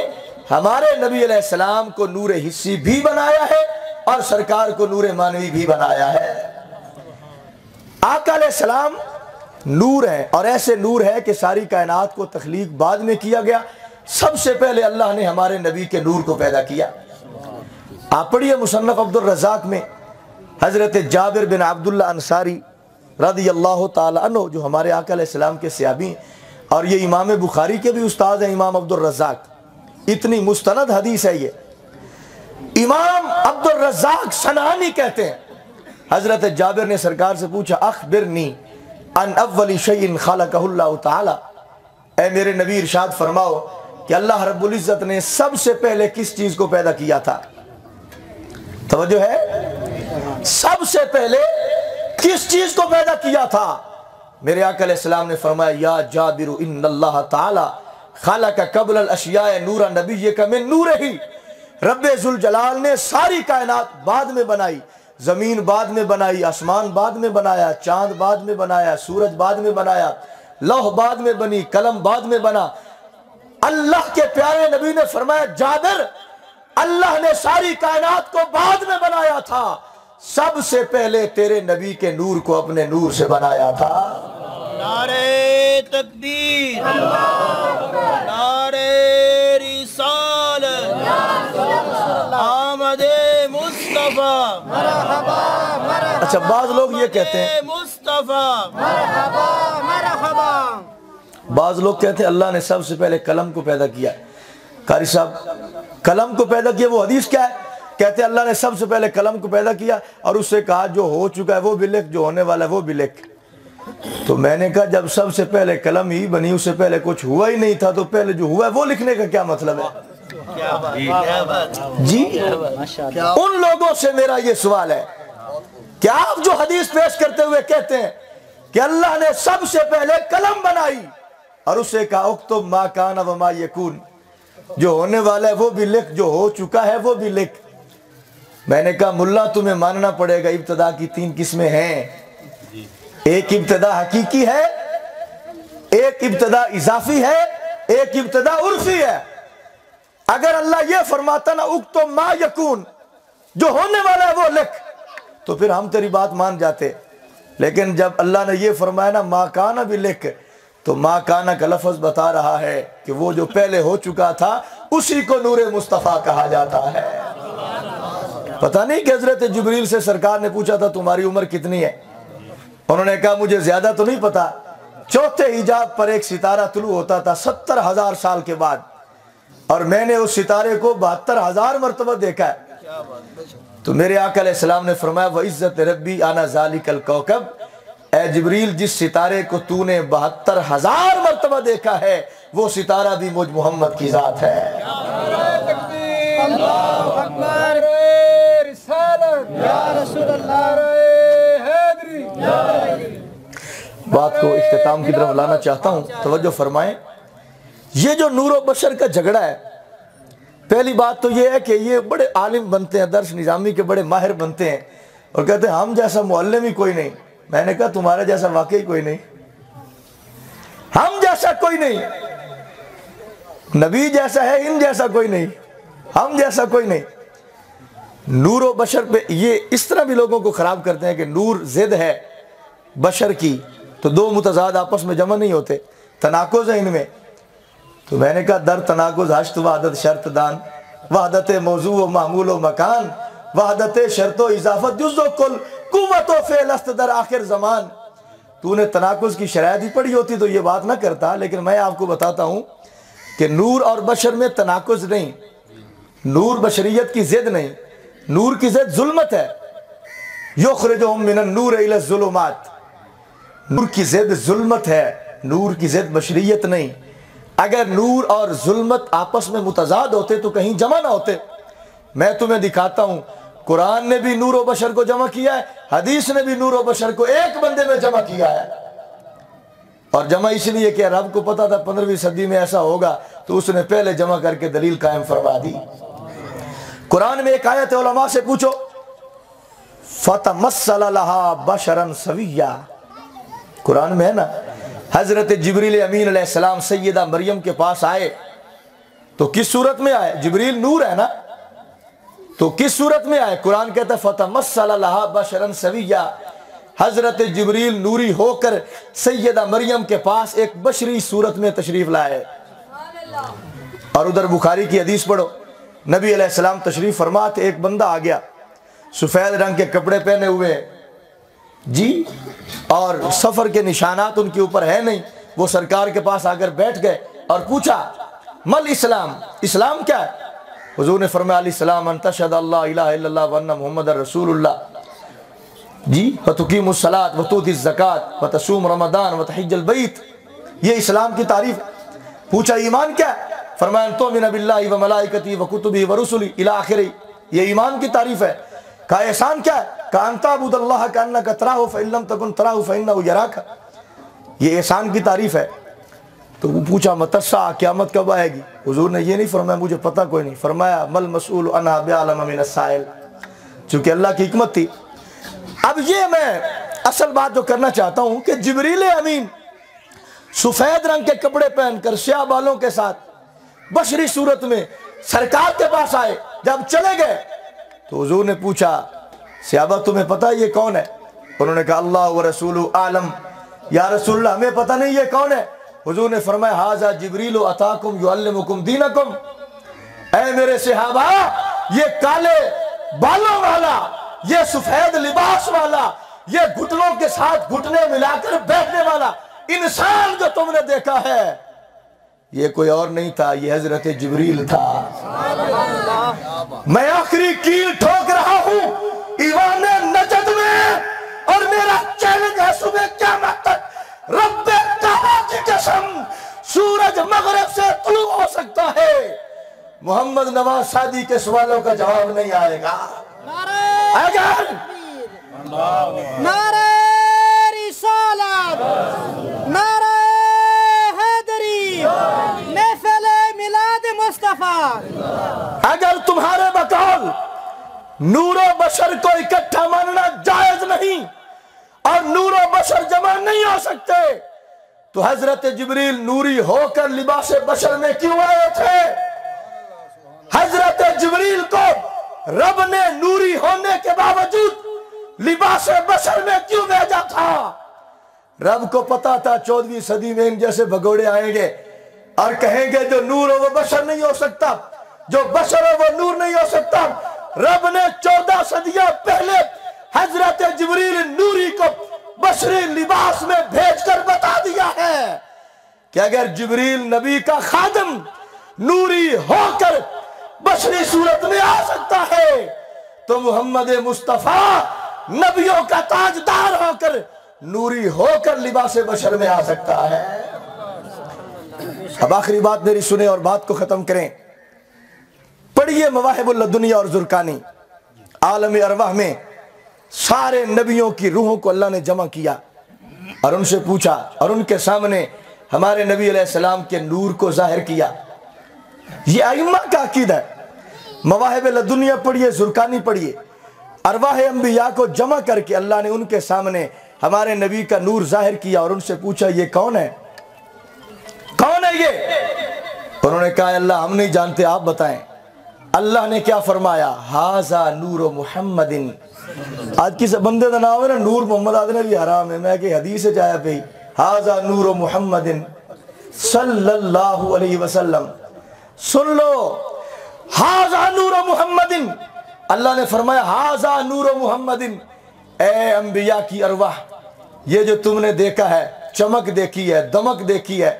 A: ہمارے نبی علیہ السلام کو نور حسی بھی بنایا ہے اور سرکار کو نور معنوی بھی بنایا ہے۔ آقا علیہ السلام نور ہے، اور ایسے نور ہے کہ ساری کائنات کو تخلیق بعد میں کیا گیا، سب سے پہلے اللہ نے ہمارے نبی کے نور کو پیدا کیا۔ آپ پڑھیے مصنف عبد الرزاق میں حضرت جابر بن عبداللہ انصاری رضی اللہ تعالی عنہ جو ہمارے آقا علیہ السلام کے صحابی ہیں، اور یہ امام بخاری کے بھی استاد ہیں امام عبد الرزاق، اتنی مستند حدیث ہے یہ۔ امام عبد الرزاق صنعانی کہتے ہیں حضرت جابر نے سرکار سے پوچھا اخبرنی ان اول شیء خلقہ اللہ تعالی، اے میرے نبی ارشاد فرماؤ کہ اللہ رب العزت نے سب سے پہلے کس چیز کو پیدا کیا تھا؟ توجہ ہے، سب سے پہلے کس چیز کو پیدا کیا تھا؟ میرے آقا علیہ السلام نے فرمایا یا جابر ان اللہ تعالی خلق قبل الاشیاء نور نبیک من نورہ، رب ذوالجلال نے ساری کائنات بعد میں بنائی، زمین بعد میں بنائی، آسمان بعد میں بنایا، چاند بعد میں بنایا، سورج بعد میں بنایا، لوح بعد میں بنی، قلم بعد میں بنا۔ اللہ کے پیارے نبی نے فرمایا جابر اللہ نے ساری کائنات کو بعد میں بنایا تھا، سب سے پہلے تیرے نبی کے نور کو اپنے نور سے بنایا تھا۔
B: نعرہ تکبیر، نعرہ رسالت، آمد مصطفیٰ،
A: اچھا بعض لوگ یہ کہتے ہیں،
B: مصطفیٰ،
A: بعض لوگ کہتے ہیں اللہ نے سب سے پہلے قلم کو پیدا کیا۔ قاری صاحب قلم کو پیدا کیا وہ حدیث کیا ہے؟ کہتے ہیں اللہ نے سب سے پہلے قلم کو پیدا کیا اور اس سے کہا جو ہو چکا ہے وہ بھی لکھ، جو ہونے والا ہے وہ بھی لکھ۔ تو میں نے کہا جب سب سے پہلے قلم ہی بنی، اس سے پہلے کچھ ہوا ہی نہیں تھا، تو پہلے جو ہوا ہے وہ لکھنے کا کیا مطلب ہے؟ جی ان لوگوں سے میرا یہ سوال ہے کہ آپ جو حدیث پیش کرتے ہوئے کہتے ہیں کہ اللہ نے سب سے پہلے قلم بنائی اور اس سے کہا اکتب ما کان و ما یکون، جو ہونے والا ہے وہ بھی لکھ، جو ہو چکا ہے وہ بھی لکھ۔ میں نے کہا ملا تمہیں ماننا پڑے گا ابتدا کی 3 قسمیں ہیں، ایک ابتدا حقیقی ہے، ایک ابتدا اضافی ہے، ایک ابتدا عرفی ہے۔ اگر اللہ یہ فرماتا نا اکتب ما یکون، جو ہونے والا ہے وہ لکھ، تو پھر ہم تیری بات مان جاتے، لیکن جب اللہ نے یہ فرمایا نا ما کانا بھی لکھ، تو ما کانا کا لفظ بتا رہا ہے کہ وہ جو پہلے ہو چکا تھا اسی کو نور مصطفیٰ کہا جاتا ہے۔ پتہ نہیں کہ حضرت جبریل سے سرکار نے پوچھا تھا تمہاری عمر کتنی ہے؟ انہوں نے کہا مجھے زیادہ تو نہیں پتا، چوتھے حجاب پر ایک ستارہ طلوع ہوتا تھا 70,000 سال کے بعد، اور میں نے اس ستارے کو 72,000 مرتبہ دیکھا ہے۔ تو میرے آقا علیہ السلام نے فرمایا وعزت ربی انا ذالک الکوکب، اے جبریل جس ستارے کو تو نے 72,000 مرتبہ دیکھا ہے وہ ستارہ بھی مجھ محمد کی ذات ہے۔
B: اللہ اکبر، رسالت یا رسول اللہ،
A: بات کو اختتام کی طرف لانا چاہتا ہوں، توجہ فرمائیں۔ یہ جو نور و بشر کا جھگڑا ہے، پہلی بات تو یہ ہے کہ یہ بڑے عالم بنتے ہیں، درس نظامی کے بڑے ماہر بنتے ہیں اور کہتے ہیں ہم جیسا معلم ہی کوئی نہیں۔ میں نے کہا تمہارے جیسا واقعی کوئی نہیں، ہم جیسا کوئی نہیں، نبی جیسا ہے، ان جیسا کوئی نہیں، ہم جیسا کوئی نہیں۔ نور و بشر پہ یہ اس طرح بھی لوگوں کو خراب کرتے ہیں کہ نور ضد ہے، بشر کی تو دو متضاد آپس میں جمع نہیں ہوتے، تناقض ہے ان میں۔ تو میں نے کہا در تناقض حشت وحدت شرط دان، وحدت موضوع و معمول و مکان، وحدت شرط و اضافت جز و کل، قوت و فعل است در آخر زمان۔ تو نے تناقض کی شرائط ہی پڑھی ہوتی تو یہ بات نہ کرتا، لیکن میں آپ کو بتاتا ہوں کہ نور اور بشر میں تناقض نہیں، نور بشریت کی ضد نہیں، نور کی ضد ظلمت ہے، یخرجہم من النور الی الظلمات، نور کی ضد ظلمت ہے، نور کی ضد بشریت نہیں۔ اگر نور اور ظلمت آپس میں متضاد ہوتے تو کہیں جمع نہ ہوتے۔ میں تمہیں دکھاتا ہوں، قرآن نے بھی نور و بشر کو جمع کیا ہے، حدیث نے بھی نور و بشر کو ایک بندے میں جمع کیا ہے، اور جمع اس لیے کہ رب کو پتا تھا 15ویں صدی میں ایسا ہوگا تو اس نے پہلے جمع کر کے دلیل قائم فرما دی۔ قرآن میں ایک آیت ہے، علماء سے پوچھو، فَتَمَثَّلَ لَهَا بَشَرًا سَوِيًّا، قرآن میں ہے نا، حضرت جبریل امین علیہ السلام سیدہ مریم کے پاس آئے تو کس صورت میں آئے؟ جبریل نور ہے نا، تو کس صورت میں آئے؟ قرآن کہتا ہے فَتَمَثَّلَ لَهَا بَشَرًا سَوِيًّا، حضرت جبریل نوری ہو کر سیدہ مریم کے پاس ایک بشری صورت میں تشریف لائے۔ اور ادھر بخاری کی حدیث پڑھو، نبی علیہ السلام تشریف فرما تھے، ایک بندہ آ گیا، سفید رنگ کے کپڑے پہنے ہوئے جی، اور سفر کے نشانات ان کے اوپر ہے نہیں، وہ سرکار کے پاس آ کر بیٹھ گئے اور پوچھا مل اسلام، اسلام کیا ہے؟ حضور نے فرمایا الاسلام ان تشہد اللہ الہ الا اللہ وان محمد رسول اللہ جی، وتقیم الصلاۃ وتؤتی الزکاۃ وتصوم رمضان وتحج البیت، یہ اسلام کی تعریف ہے۔ پوچھا ایمان کیا ہے؟ فرمایا ان تؤمن باللہ وملائکتہ وکتبہ ورسلہ الی آخرہ، یہ ایمان کی تعریف ہے۔ کہا احسان کیا ہے؟ کہا ان تعبد اللہ کأنک تراہ فإن لم تکن تراہ فإنہ یراک، یہ احسان کی تعریف ہے۔ تو وہ پوچھا متی الساعہ، قیامت کب آئے گی؟ حضور نے یہ نہیں فرمایا مجھے پتہ کوئی نہیں، فرمایا مل مسئول عنہا بعلم من السائل، چونکہ اللہ کی حکمت تھی۔ اب یہ میں اصل بات جو کرنا چاہتا ہوں کہ جبریل امین سفید رنگ کے کپڑے پہن کر سیاہ بالوں کے ساتھ بشری صورت میں سرکار کے پاس آئے، جب چلے گئے تو حضور نے پوچھا صحابہ تمہیں پتہ یہ کون ہے؟ انہوں نے کہا اللہ ورسولہ عالم، یا رسول اللہ ہمیں پتہ نہیں یہ کون ہے۔ حضور نے فرمایا ھذا جبریل اتاکم یعلمکم دینکم، اے میرے صحابہ یہ کالے بالوں والا، یہ سفید لباس والا، یہ گھٹنوں کے ساتھ گھٹنے ملا کر بیٹھنے والا انسان جو تم نے دیکھا ہے یہ کوئی اور نہیں تھا، یہ حضرت جبریل تھا۔ میں آخری کیل ٹھوک رہا ہوں ایوان نجد میں، اور میرا چیلنج ہے صبح قیامت تک، رب کعبہ کی قسم سورج مغرب سے طلوع ہو سکتا ہے، محمد نواز شادی کے سوالوں کا جواب نہیں آئے گا۔ اگر
B: نعرہ رسالت، نعرہ حیدری، محفل میلاد مصطفیٰ،
A: اگر تمہارے بقول نور و بشر کو اکٹھا ماننا جائز نہیں اور نور و بشر جمع نہیں ہو سکتے تو حضرت جبریل نوری ہو کر لباس بشر میں کیوں آئے تھے؟ حضرت جبریل کو رب نے نوری ہونے کے باوجود لباس بشر میں کیوں بھیجا تھا؟ رب کو پتا تھا 14ویں صدی میں ان جیسے بھگوڑے آئیں گے اور کہیں گے جو نور ہو وہ بشر نہیں ہو سکتا، جو بشر ہو وہ نور نہیں ہو سکتا۔ رب نے 14 صدیاں پہلے حضرت جبریل نوری کو بشری لباس میں بھیج کر بتا دیا ہے کہ اگر جبریل نبی کا خادم نوری ہو کر بشری صورت میں آ سکتا ہے تو محمد مصطفیٰ نبیوں کا تاجدار ہو کر نوری ہو کر لباس بشر میں آ سکتا ہے۔ اب آخری بات میری سنیں اور بات کو ختم کریں۔ پڑھیے مواہب اللدنیہ اور زرقانی، عالم ارواح میں سارے نبیوں کی روحوں کو اللہ نے جمع کیا اور ان سے پوچھا اور ان کے سامنے ہمارے نبی علیہ السلام کے نور کو ظاہر کیا۔ یہ ائمہ کا عقیدہ ہے۔ مواہب اللدنیہ پڑھیے، زرقانی پڑھیے، ارواح انبیاء کو جمع کر کے اللہ نے ان کے سامنے ہمارے نبی کا نور ظاہر کیا اور ان سے پوچھا یہ کون ہے؟ کون ہے یہ؟ انہوں نے کہا اللہ ہم نہیں جانتے، آپ بتائیں۔ اللہ نے کیا فرمایا؟ ہاذا نور محمد. آج کسی بندے کا نام ہے نا نور محمد آدھنا بھی حرام ہے. میں کہ حدیث سے چاہیا پہ ہاذا نور محمد صلی اللہ علیہ وسلم. سن لو ہاذا نور محمد. اللہ نے فرمایا ہاذا نور محمد. اے انبیاء کی ارواح، یہ جو تم نے دیکھا ہے، چمک دیکھی ہے، دمک دیکھی ہے،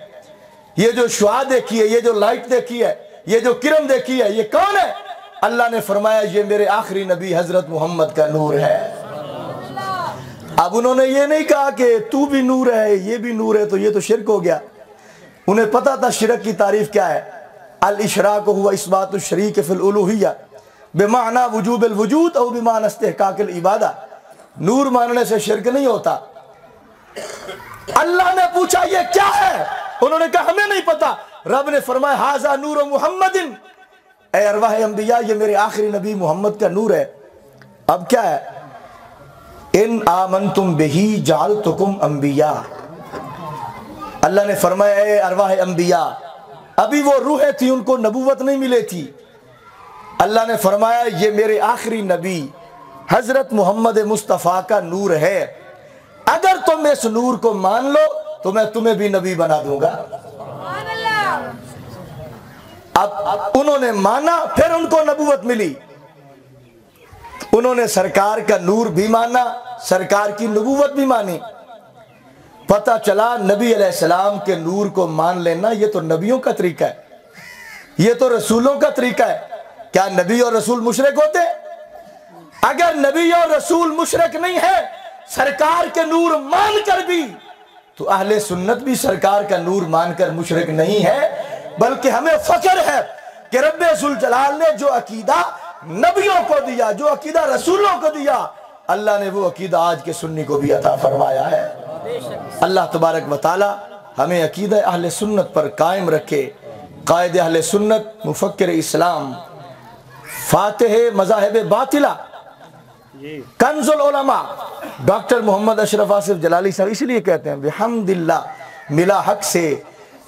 A: یہ جو شعاع دیکھی ہے، یہ جو لائٹ دیکھی ہے، یہ جو کرن دیکھی ہے، یہ کون ہے؟ اللہ نے فرمایا یہ میرے آخری نبی حضرت محمد کا نور ہے. اب انہوں نے یہ نہیں کہا کہ تو بھی نور ہے یہ بھی نور ہے، تو یہ تو شرک ہو گیا. انہیں پتا تھا شرک کی تعریف کیا ہے. الاشراک هو اثبات الشریک فی الالوہیہ بمعنی وجوب الوجود او بمعنی استحقاق العبادہ. نور ماننے سے شرک نہیں ہوتا. اللہ نے پوچھا یہ کیا ہے؟ انہوں نے کہا ہمیں نہیں پتا. رب نے فرمایا ہاذا نور محمد. اے ارواح انبیاء یہ میرے آخری نبی محمد کا نور ہے. اب کیا ہے؟ ان آمنتم بہی جعلتکم انبیاء. اللہ نے فرمایا اے ارواح انبیاء، ابھی وہ روحیں تھی ان کو نبوت نہیں ملے تھی. اللہ نے فرمایا یہ میرے آخری نبی حضرت محمد مصطفیٰ کا نور ہے. اگر تم اس نور کو مان لو تو میں تمہیں بھی نبی بنا دوں گا. اب انہوں نے مانا، پھر ان کو نبوت ملی. انہوں نے سرکار کا نور بھی مانا، سرکار کی نبوت بھی مانی. پتہ چلا نبی علیہ السلام کے نور کو مان لینا یہ تو نبیوں کا طریقہ ہے، یہ تو رسولوں کا طریقہ ہے. کیا نبی اور رسول مشرک ہوتے؟ اگر نبی اور رسول مشرک نہیں ہے، سرکار کے نور مان کر بھی، تو اہل سنت بھی سرکار کا نور مان کر مشرک نہیں ہے. بلکہ ہمیں فخر ہے کہ رب ذوالجلال نے جو عقیدہ نبیوں کو دیا، جو عقیدہ رسولوں کو دیا، اللہ نے وہ عقیدہ آج کے سنی کو بھی عطا فرمایا ہے. اللہ تبارک و تعالی ہمیں عقیدہ اہل سنت پر قائم رکھے. قائد اہل سنت، مفکر اسلام، فاتح مذاہب باطلہ، کنز العلماء ڈاکٹر محمد اشرف آصف جلالی صاحب اس لیے کہتے ہیں بحمداللہ ملا حق سے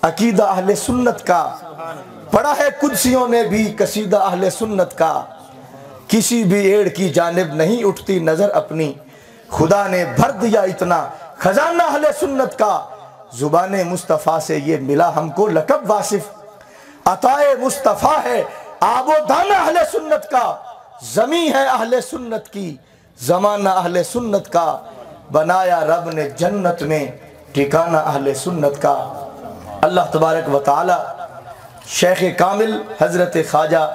A: عقیدہ اہل سنت کا. پڑھا ہے قدسیوں نے بھی قصیدہ اہل سنت کا، کسی بھی ایڑ کی جانب نہیں اٹھتی نظر اپنی، خدا نے بھر دیا اتنا خزانہ اہل سنت کا، زبان مصطفیٰ سے یہ ملا ہم کو لقب واصف، عطائے مصطفیٰ ہے آب و دانہ اہل سنت کا، زمین ہے اہل سنت کی، زمانہ اہل سنت کا، بنایا رب نے جنت میں ٹھکانہ اہل سنت کا. اللہ تبارک و تعالی شیخ کامل حضرت خواجہ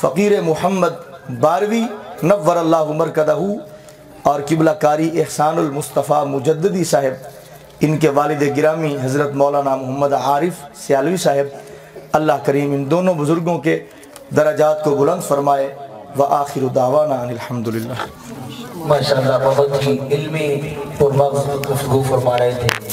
A: فقیر محمد باروی نور اللہ مرکدہ اور قبلہ کاری احسان المصطفیٰ مجددی صاحب، ان کے والد گرامی حضرت مولانا محمد عارف سیالوی صاحب، اللہ کریم ان دونوں بزرگوں کے درجات کو بلند فرمائے. وآخر دعوانا ان الحمدللہ.
C: ماشاءاللہ بہت ہی علمی اور مغز گفتگو فرما رہے تھے.